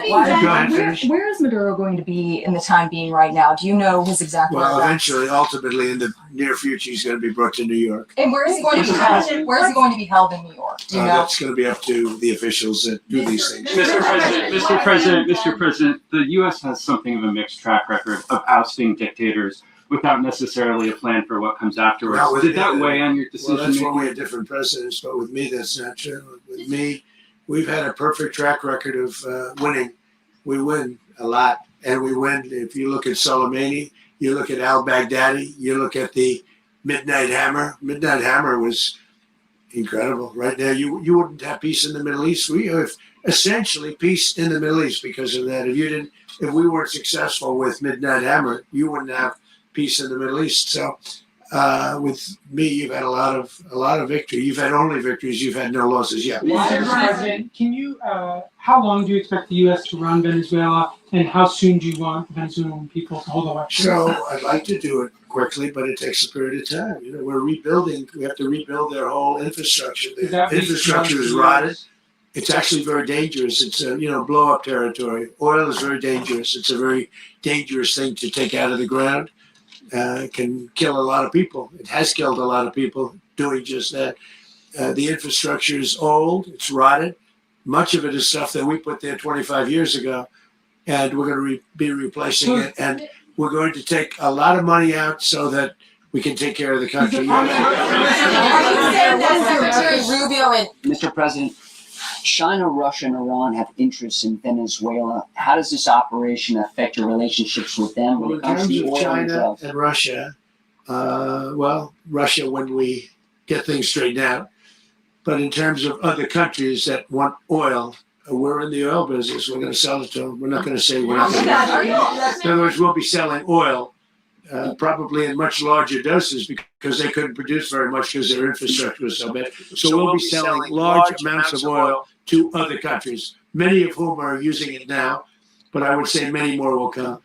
Speaker 9: be? Where is Maduro going to be in the time being right now? Do you know his exact
Speaker 1: Well,
Speaker 9: whereabouts?
Speaker 1: eventually, ultimately, in the near future, he's going to be brought to New York.
Speaker 9: And where is he going to be held? Where is he going to be held in New York? Do you know?
Speaker 1: That's going to be up to the officials that do these things.
Speaker 13: Mr. President, the U.S. has something of a mixed track record of ousting dictators without necessarily a plan for what comes afterwards.
Speaker 1: Now, with
Speaker 13: Did that weigh on your decision
Speaker 1: Well, that's when we
Speaker 13: making?
Speaker 1: had different presidents, but with me, that's not true. With me, we've had a perfect track record of winning. We win a lot, and we win. If you look at Soleimani, you look at al-Baghdadi, you look at the Midnight Hammer. Midnight Hammer was incredible. Right now, you wouldn't have peace in the Middle East. We have essentially peace in the Middle East because of that. If we weren't successful with Midnight Hammer, you wouldn't have peace in the Middle East. So with me, you've had a lot of victory. You've had only victories. You've had no losses yet.
Speaker 4: Mr. President, can you? How long do you expect the U.S. to run Venezuela, and how soon do you want Venezuelan people to hold elections?
Speaker 1: So I'd like to do it quickly, but it takes a period of time. You know, we're rebuilding. We have to rebuild their whole infrastructure. The infrastructure is rotted. It's actually very dangerous. It's blow-up territory. Oil is very dangerous. It's a very dangerous thing to take out of the ground. It can kill a lot of people. It has killed a lot of people doing just that. The infrastructure is old. It's rotted. Much of it is stuff that we put there 25 years ago, and we're going to be replacing it. And we're going to take a lot of money out so that we can take care of the country.
Speaker 14: Mr. President, China, Russia, and Iran have interests in Venezuela. How does this operation affect your relationships with them when
Speaker 1: Well,
Speaker 14: it
Speaker 1: in
Speaker 14: comes to
Speaker 1: terms
Speaker 14: the
Speaker 1: of
Speaker 14: oil and
Speaker 1: China
Speaker 14: drugs?
Speaker 1: and Russia, Russia when we get things straightened out. But in terms of other countries that want oil, we're in the oil business. We're going to sell it to them. We're not going to say we're not going to. In other words, we'll be selling oil, probably in much larger doses because they couldn't produce very much because their infrastructure was so bad. So we'll be selling large amounts of oil to other countries, many of whom are using it now, but I would say many more will come.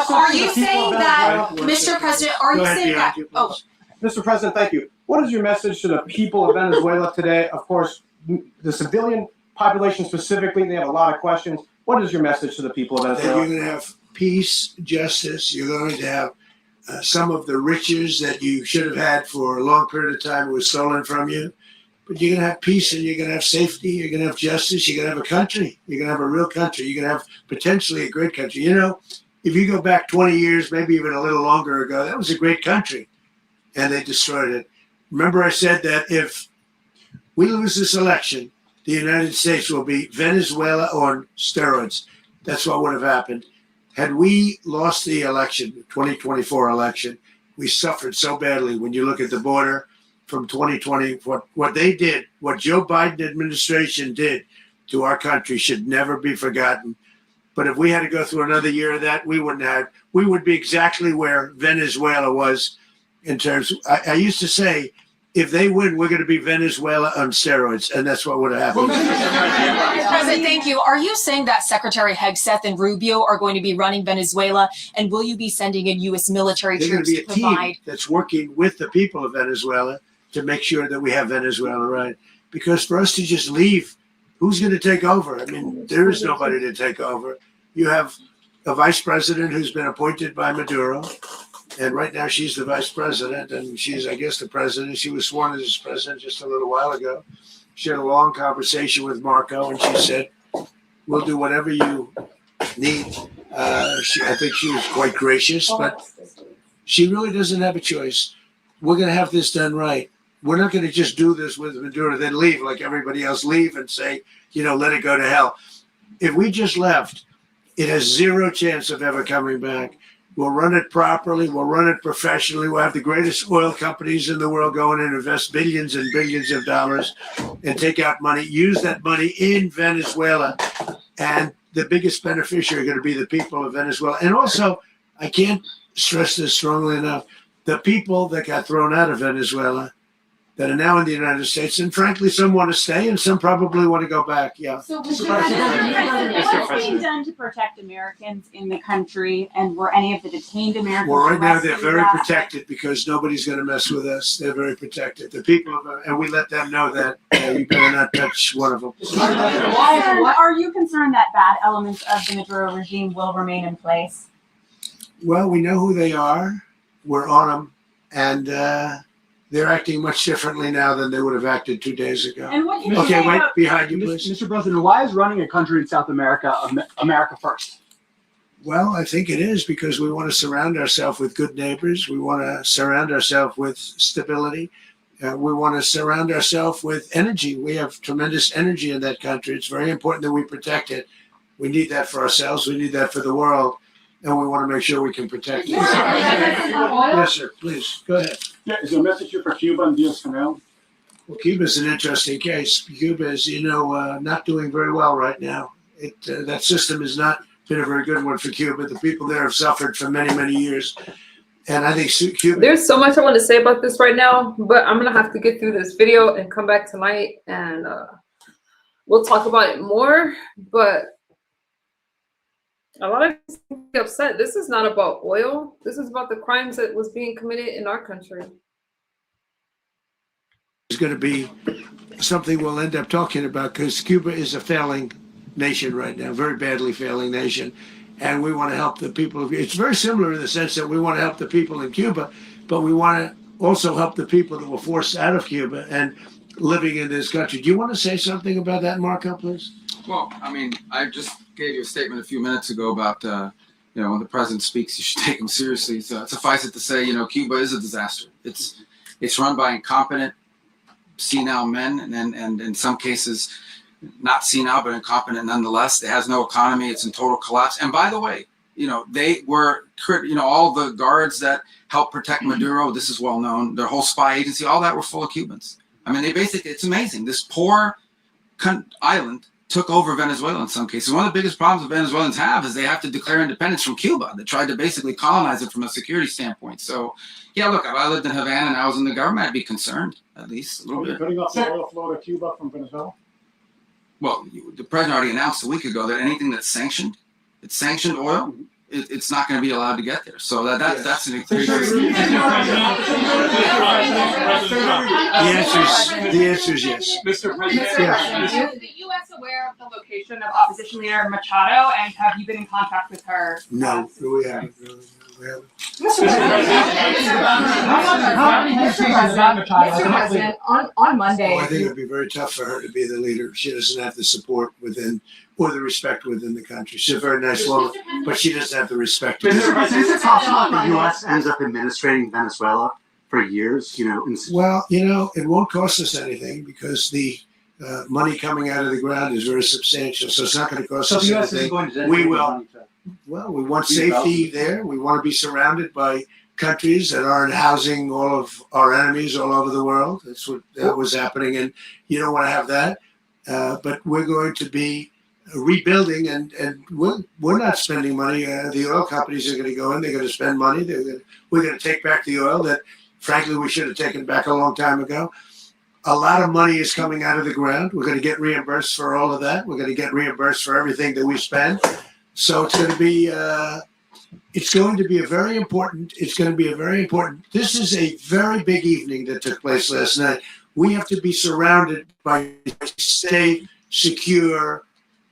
Speaker 12: Are you saying that, Mr. President, are you saying that? Oh,
Speaker 11: Mr. President, thank you. What is your message to the people of Venezuela today? Of course, the civilian population specifically, they have a lot of questions. What is your message to the people of
Speaker 1: That
Speaker 11: Venezuela?
Speaker 1: you're going to have peace, justice. You're going to have some of the riches that you should have had for a long period of time was stolen from you. but you're going to have peace and you're going to have safety. You're going to have justice. You're going to have a country. You're going to have a real country. You're going to have potentially a great country. You know, if you go back 20 years, maybe even a little longer ago, that was a great country, and they destroyed it. Remember I said that if we lose this election, the United States will be Venezuela on steroids. That's what would have happened. Had we lost the election, the 2024 election, we suffered so badly. When you look at the border from 2020, what they did, what Joe Biden administration did to our country should never be forgotten. But if we had to go through another year of that, we would be exactly where Venezuela was in terms of, I used to say, if they win, we're going to be Venezuela on steroids, and that's what would have happened.
Speaker 9: President, thank you. Are you saying that Secretary Hegseth and Rubio are going to be running Venezuela, and will you be sending in U.S. military
Speaker 1: They're going
Speaker 9: troops
Speaker 1: to be a
Speaker 9: to provide?
Speaker 1: team that's working with the people of Venezuela to make sure that we have Venezuela right. Because for us to just leave, who's going to take over? I mean, there is nobody to take over. You have a vice president who's been appointed by Maduro. And right now she's the vice president, and she's, I guess, the president. She was sworn as president just a little while ago. She had a long conversation with Marco, and she said, we'll do whatever you need. I think she was quite gracious, but she really doesn't have a choice. We're going to have this done right. We're not going to just do this with Maduro, then leave like everybody else, leave and say, let it go to hell. If we just left, it has zero chance of ever coming back. We'll run it properly. We'll run it professionally. We'll have the greatest oil companies in the world go in and invest billions and billions of dollars and take out money, use that money in Venezuela. And the biggest beneficiary are going to be the people of Venezuela. And also, I can't stress this strongly enough, the people that got thrown out of Venezuela that are now in the United States, and frankly, some want to stay and some probably want to go back. Yeah.
Speaker 15: So, Mr. President, what's being done to protect Americans in the country, and were any of the detained Americans
Speaker 1: Well, right now
Speaker 15: arrested?
Speaker 1: they're very protected because nobody's going to mess with us. They're very protected. The people, and we let them know that you better not touch one of them.
Speaker 15: Are you concerned that bad elements of the Maduro regime will remain in place?
Speaker 1: Well, we know who they are. We're on them, and they're acting much differently now than they would have acted 2 days ago.
Speaker 15: And what you
Speaker 1: Okay,
Speaker 15: say
Speaker 1: wait,
Speaker 15: about-
Speaker 1: behind you, please.
Speaker 13: Mr. President, why is running a country in South America America first?
Speaker 1: Well, I think it is because we want to surround ourselves with good neighbors. We want to surround ourselves with stability. We want to surround ourselves with energy. We have tremendous energy in that country. It's very important that we protect it. We need that for ourselves. We need that for the world. And we want to make sure we can protect it. Yes, sir. Please, go ahead.
Speaker 13: Yeah, is there a message here for Cuba and Diaz-Canel?
Speaker 1: Well, Cuba's an interesting case. Cuba is, not doing very well right now. That system has not been a very good one for Cuba. The people there have suffered for many, many years. And I think Cuba...
Speaker 2: There's so much I want to say about this right now, but I'm going to have to get through this video and come back tonight, and we'll talk about it more. But a lot of people get upset. This is not about oil. This is about the crimes that was being committed in our country.
Speaker 1: Is going to be something we'll end up talking about because Cuba is a failing nation right now, very badly failing nation. And we want to help the people. It's very similar in the sense that we want to help the people in Cuba, but we want to also help the people that were forced out of Cuba and living in this country. Do you want to say something about that, Marco, please?
Speaker 7: Well, I just gave you a statement a few minutes ago about, when the president speaks, you should take him seriously. So suffice it to say, Cuba is a disaster. It's run by incompetent, senile men, and in some cases, not senile, but incompetent nonetheless. It has no economy. It's in total collapse. And by the way, they were, all the guards that helped protect Maduro, this is well known, their whole spy agency, all that were full of Cubans. It's amazing. This poor island took over Venezuela in some cases. One of the biggest problems the Venezuelans have is they have to declare independence from Cuba. They tried to basically colonize it from a security standpoint. So, yeah, look, if I lived in Havana and I was in the government, I'd be concerned, at least a little bit.
Speaker 13: Cutting off the oil flow to Cuba from Venezuela?
Speaker 7: Well, the president already announced a week ago that anything that's sanctioned oil, it's not going to be allowed to get there. So that's an increase.
Speaker 1: The answer is yes.
Speaker 13: Mr. President,
Speaker 1: Yeah.
Speaker 15: Is the U.S. aware of the location of opposition leader Machado, and have you been in contact with her?
Speaker 1: No, we haven't.
Speaker 9: Mr. President, on Monday.
Speaker 1: Oh, I think it would be very tough for her to be the leader. She doesn't have the support within or the respect within the country. She's a very nice woman, but she doesn't have the respect.
Speaker 16: Mr. President, is it possible that the U.S. ends up administrating Venezuela for years?
Speaker 1: Well, it won't cost us anything because the money coming out of the ground is very substantial. So it's not going to cost us
Speaker 13: the US
Speaker 1: anything.
Speaker 13: is going to
Speaker 1: We will. Well, we want safety there. We want to be surrounded by countries that aren't housing all of our enemies all over the world. That's what was happening, and you don't want to have that. But we're going to be rebuilding, and we're not spending money. The oil companies are going to go in. They're going to spend money. We're going to take back the oil that, frankly, we should have taken back a long time ago. A lot of money is coming out of the ground. We're going to get reimbursed for all of that. We're going to get reimbursed for everything that we spend. So it's going to be a very important. This is a very big evening that took place last night. We have to be surrounded by safe, secure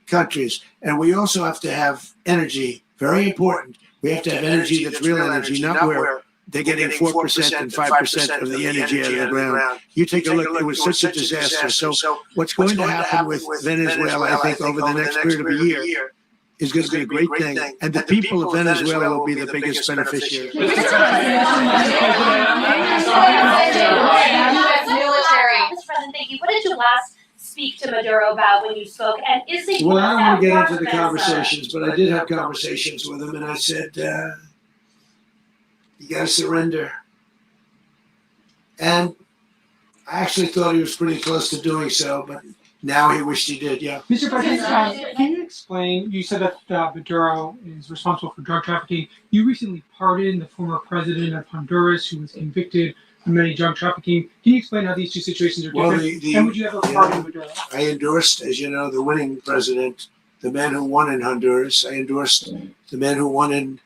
Speaker 1: countries, and we also have to have energy. Very important. We have to have energy that's real energy, not where they're getting 4% and 5% of the energy out of the ground. You take a look, it was such a disaster. So what's going to happen with Venezuela, I think, over the next period of a year is going to be a great thing. And the people of Venezuela will be the biggest beneficiaries.
Speaker 10: Mr. President, thank you. What did you last speak to Maduro about when you spoke? And is the
Speaker 1: Well, I don't want to get into the
Speaker 10: Venezuela?
Speaker 1: conversations, but I did have conversations with him, and I said, you got to surrender. And I actually thought he was pretty close to doing so, but now he wished he did, yeah.
Speaker 4: Mr. President, can you explain, you said that Maduro is responsible for drug trafficking. You recently pardoned the former president of Honduras who was convicted of many drug trafficking. Can you explain how these two situations are different? And would you ever pardon Maduro?
Speaker 1: I endorsed, as you know, the winning president, the man who won in Honduras. I endorsed the man who won in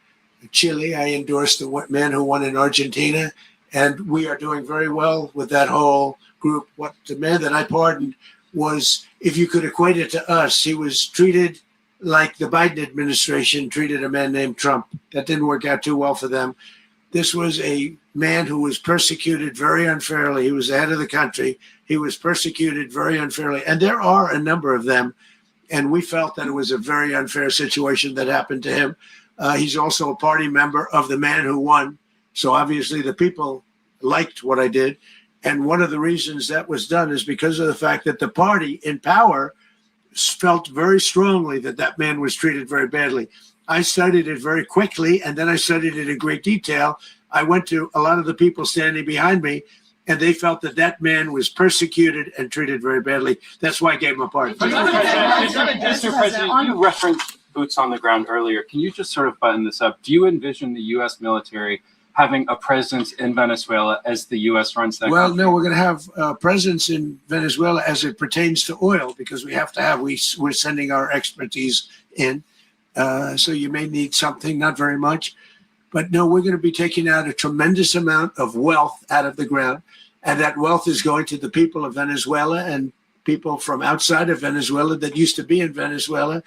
Speaker 1: Chile. I endorsed the man who won in Argentina. And we are doing very well with that whole group. What the man that I pardoned was, if you could equate it to us, he was treated like the Biden administration treated a man named Trump. That didn't work out too well for them. This was a man who was persecuted very unfairly. He was the head of the country. He was persecuted very unfairly. And there are a number of them. And we felt that it was a very unfair situation that happened to him. He's also a party member of the man who won. So obviously the people liked what I did. And one of the reasons that was done is because of the fact that the party in power felt very strongly that that man was treated very badly. I studied it very quickly, and then I studied it in great detail. I went to a lot of the people standing behind me, and they felt that that man was persecuted and treated very badly. That's why I gave him a pardon.
Speaker 13: Mr. President, you referenced boots on the ground earlier. Can you just sort of button this up? Do you envision the U.S. military having a presence in Venezuela as the U.S. runs that country?
Speaker 1: No, we're going to have a presence in Venezuela as it pertains to oil, because we have to have, we're sending our expertise in. So you may need something, not very much. But no, we're going to be taking out a tremendous amount of wealth out of the ground. And that wealth is going to the people of Venezuela and people from outside of Venezuela that used to be in Venezuela.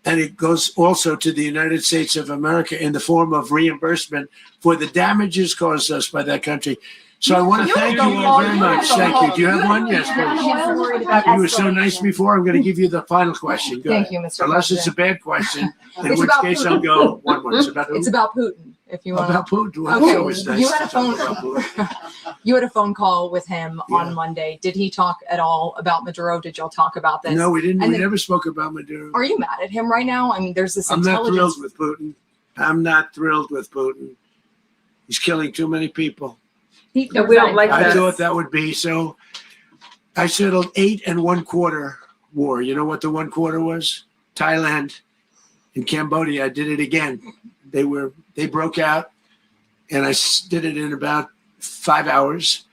Speaker 1: And it goes also to the United States of America in the form of reimbursement for the damages caused us by that country. So I want to thank you all very much. Thank you. Do you have one? Yes, please. You were so nice before. I'm going to give you the final question. Go
Speaker 9: Thank
Speaker 1: ahead.
Speaker 9: you, Mr.
Speaker 1: Unless
Speaker 9: President.
Speaker 1: it's a bad question, in
Speaker 9: It's
Speaker 1: which
Speaker 9: about
Speaker 1: case
Speaker 9: Putin.
Speaker 1: I'll go one more. It's about who?
Speaker 9: It's about Putin. If you want.
Speaker 1: About Putin. Well,
Speaker 9: Okay.
Speaker 1: it's always nice
Speaker 9: You had a
Speaker 1: to talk
Speaker 9: phone.
Speaker 1: about Putin.
Speaker 9: You had a phone call with him
Speaker 1: Yeah.
Speaker 9: on Monday. Did he talk at all about Maduro? Did y'all talk about this?
Speaker 1: No, we didn't.
Speaker 9: And
Speaker 1: We
Speaker 9: then-
Speaker 1: never spoke about Maduro.
Speaker 9: Are you mad at him right now? I mean, there's this
Speaker 1: I'm not
Speaker 9: intelligence.
Speaker 1: thrilled with Putin. I'm not thrilled with Putin. He's killing too many people.
Speaker 2: Yeah, we don't like
Speaker 1: I
Speaker 2: that.
Speaker 1: thought that would be so. I settled 8 1/4 war. You know what the 1/4 was? Thailand and Cambodia. I did it again. They broke out, and I did it in about 5 hours,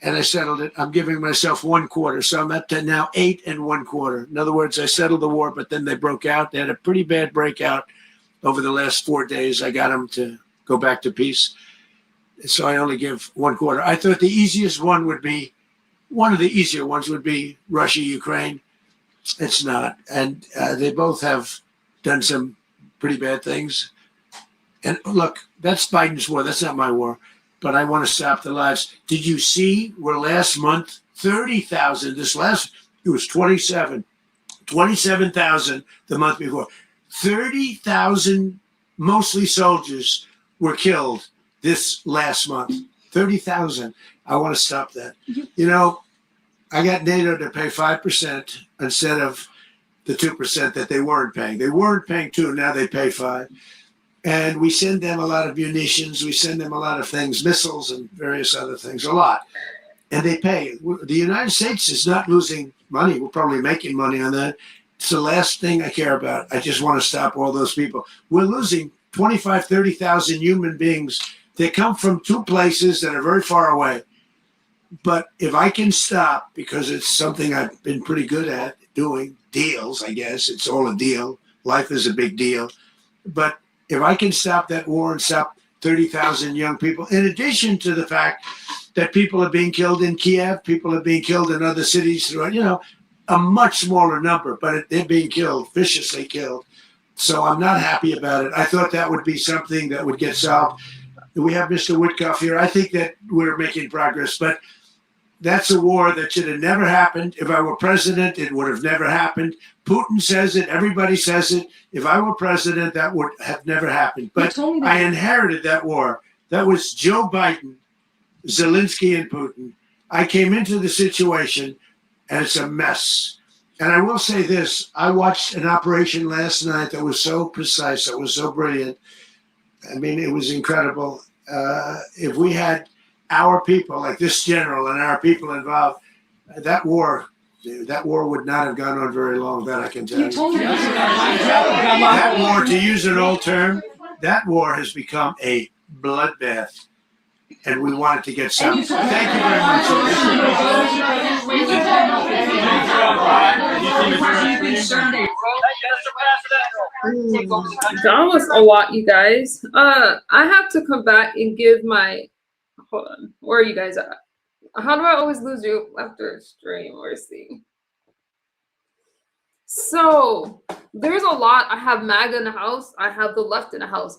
Speaker 1: and I settled it. I'm giving myself 1/4, so I'm up to now 8 1/4. In other words, I settled the war, but then they broke out. They had a pretty bad breakout over the last 4 days. I got them to go back to peace. So I only give 1/4. I thought the easiest one would be, one of the easier ones would be Russia, Ukraine. It's not. And they both have done some pretty bad things. And look, that's Biden's war. That's not my war. But I want to stop the lives. Did you see where last month, 30,000, it was 27,000 the month before. 30,000, mostly soldiers, were killed this last month. 30,000. I want to stop that. You know, I got NATO to pay 5% instead of the 2% that they weren't paying. They weren't paying 2, now they pay 5. And we send them a lot of munitions. We send them a lot of things, missiles and various other things, a lot. And they pay. The United States is not losing money. We're probably making money on that. It's the last thing I care about. I just want to stop all those people. We're losing 25, 30,000 human beings. They come from 2 places that are very far away. But if I can stop, because it's something I've been pretty good at doing, deals, I guess. It's all a deal. Life is a big deal. But if I can stop that war and stop 30,000 young people, in addition to the fact that people are being killed in Kiev, people are being killed in other cities throughout, a much smaller number, but they're being killed, viciously killed. So I'm not happy about it. I thought that would be something that would get solved. We have Mr. Woodcock here. I think that we're making progress, but that's a war that should have never happened. If I were president, it would have never happened. Putin says it. Everybody says it. If I were president, that would have never happened. But I inherited that war. That was Joe Biden, Zelensky, and Putin. I came into the situation, and it's a mess. And I will say this. I watched an operation last night that was so precise. That was so brilliant. I mean, it was incredible. If we had our people, like this general and our people involved, that war would not have gone on very long, that I can tell you. That war, to use an old term, that war has become a bloodbath, and we want it to get settled. Thank you very much.
Speaker 2: That was a lot, you guys. I have to come back and give my. Hold on. Where are you guys at? How do I always lose you after a stream? Or see. So there's a lot. I have MAGA in the house. I have the left in the house.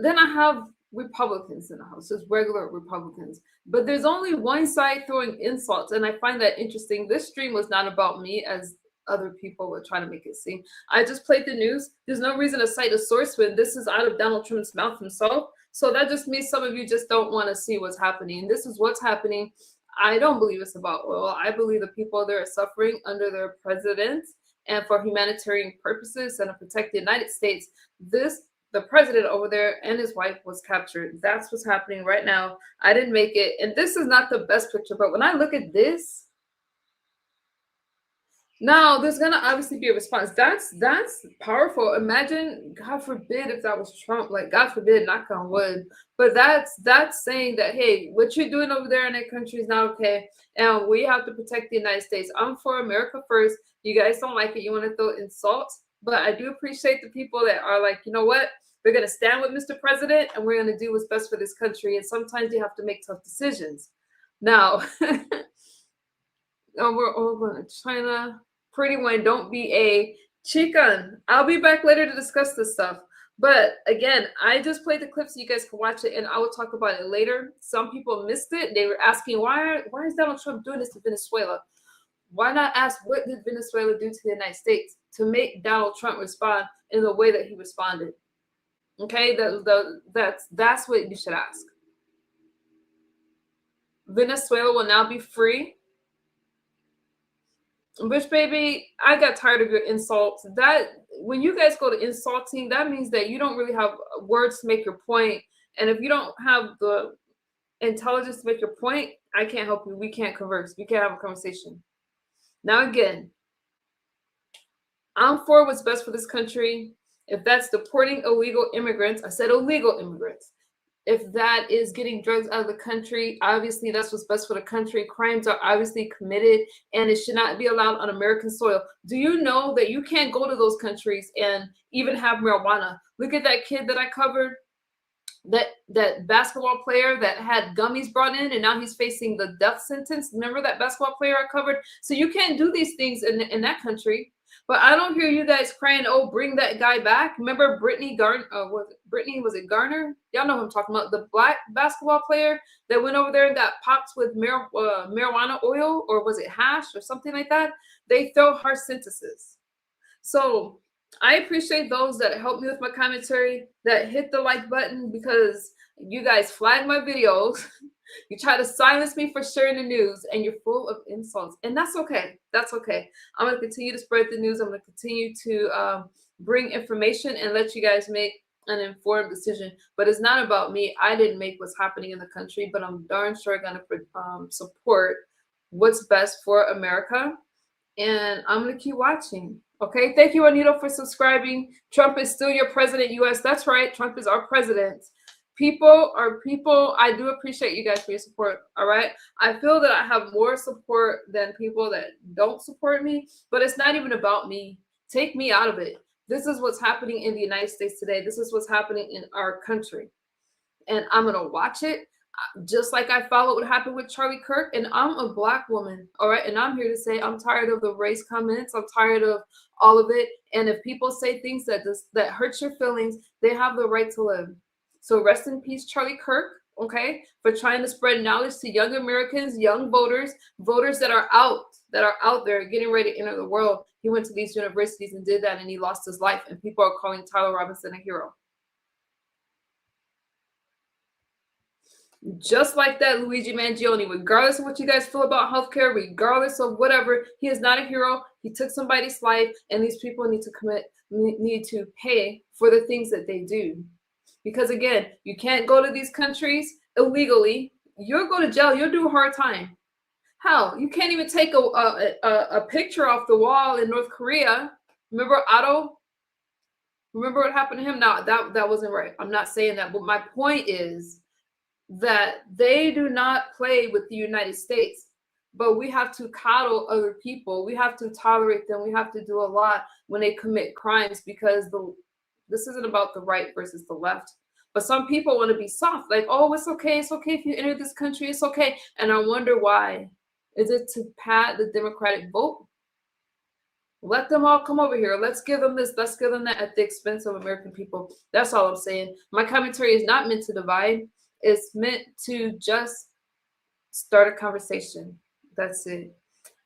Speaker 2: Then I have Republicans in the house, just regular Republicans. But there's only one side throwing insults, and I find that interesting. This stream was not about me, as other people were trying to make it seem. I just played the news. There's no reason to cite a source when this is out of Donald Trump's mouth himself. So that just means some of you just don't want to see what's happening. This is what's happening. I don't believe it's about oil. I believe the people there are suffering under their president, and for humanitarian purposes and to protect the United States. The president over there and his wife was captured. That's what's happening right now. I didn't make it. And this is not the best picture, but when I look at this, now there's gonna obviously be a response. That's powerful. Imagine, God forbid, if that was Trump. Like, God forbid, knock on wood. But that's saying that, hey, what you're doing over there in that country is not okay, and we have to protect the United States. I'm for America first. You guys don't like it. You want to throw insults, but I do appreciate the people that are like, you know what? We're gonna stand with Mr. President, and we're gonna do what's best for this country. And sometimes you have to make tough decisions. Now, we're all going to China. Pretty one, don't be a chicken. I'll be back later to discuss this stuff. But again, I just played the clip so you guys can watch it, and I will talk about it later. Some people missed it. They were asking, why is Donald Trump doing this to Venezuela? Why not ask, what did Venezuela do to the United States to make Donald Trump respond in the way that he responded? Okay, that's what you should ask. Venezuela will now be free. Bush baby, I got tired of your insults. That when you guys go to insulting, that means that you don't really have words to make your point. And if you don't have the intelligence to make your point, I can't help you. We can't converse. We can't have a conversation. Now again, I'm for what's best for this country. If that's deporting illegal immigrants, I said illegal immigrants. If that is getting drugs out of the country, obviously that's what's best for the country. Crimes are obviously committed, and it should not be allowed on American soil. Do you know that you can't go to those countries and even have marijuana? Look at that kid that I covered, that basketball player that had gummies brought in, and now he's facing the death sentence. Remember that basketball player I covered? So you can't do these things in that country. But I don't hear you guys crying, oh, bring that guy back. Remember Brittany Garner? Was it Garner? Y'all know who I'm talking about. The black basketball player that went over there and got popped with marijuana oil, or was it hash or something like that? They throw harsh sentences. So I appreciate those that help me with my commentary, that hit the like button, because you guys flag my videos. You try to silence me for sharing the news, and you're full of insults. And that's okay. That's okay. I'm going to continue to spread the news. I'm going to continue to bring information and let you guys make an informed decision. But it's not about me. I didn't make what's happening in the country, but I'm darn sure going to support what's best for America. And I'm going to keep watching. Okay. Thank you, Anita, for subscribing. Trump is still your president, US. That's right. Trump is our president. People are people. I do appreciate you guys for your support. All right. I feel that I have more support than people that don't support me, but it's not even about me. Take me out of it. This is what's happening in the United States today. This is what's happening in our country. And I'm going to watch it, just like I followed what happened with Charlie Kirk. And I'm a black woman. All right. And I'm here to say I'm tired of the race comments. I'm tired of all of it. And if people say things that hurt your feelings, they have the right to live. So rest in peace, Charlie Kirk, okay, for trying to spread knowledge to young Americans, young voters that are out there getting ready to enter the world. He went to these universities and did that, and he lost his life. And people are calling Tyler Robinson a hero. Just like that, Luigi Mangione, regardless of what you guys feel about healthcare, regardless of whatever, he is not a hero. He took somebody's life, and these people need to pay for the things that they do. Because again, you can't go to these countries illegally. You'll go to jail. You'll do a hard time. Hell, you can't even take a picture off the wall in North Korea. Remember Otto? Remember what happened to him? Now that wasn't right. I'm not saying that, but my point is that they do not play with the United States. But we have to coddle other people. We have to tolerate them. We have to do a lot when they commit crimes, because this isn't about the right versus the left. But some people want to be soft, like, oh, it's okay. It's okay if you enter this country. It's okay. And I wonder why. Is it to pad the Democratic vote? Let them all come over here. Let's give them this. Let's give them that at the expense of American people. That's all I'm saying. My commentary is not meant to divide. It's meant to just start a conversation. That's it.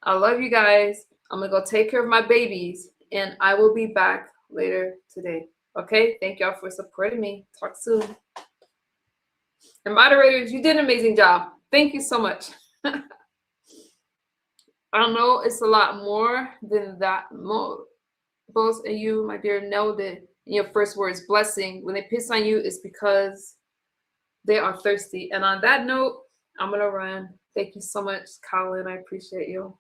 Speaker 2: I love you guys. I'm going to go take care of my babies, and I will be back later today. Okay, thank y'all for supporting me. Talk soon. And moderators, you did an amazing job. Thank you so much. I know it's a lot more than that. Both of you, my dear, know that in your first words, blessing. When they piss on you, it's because they are thirsty. And on that note, I'm going to run. Thank you so much, Colin. I appreciate you.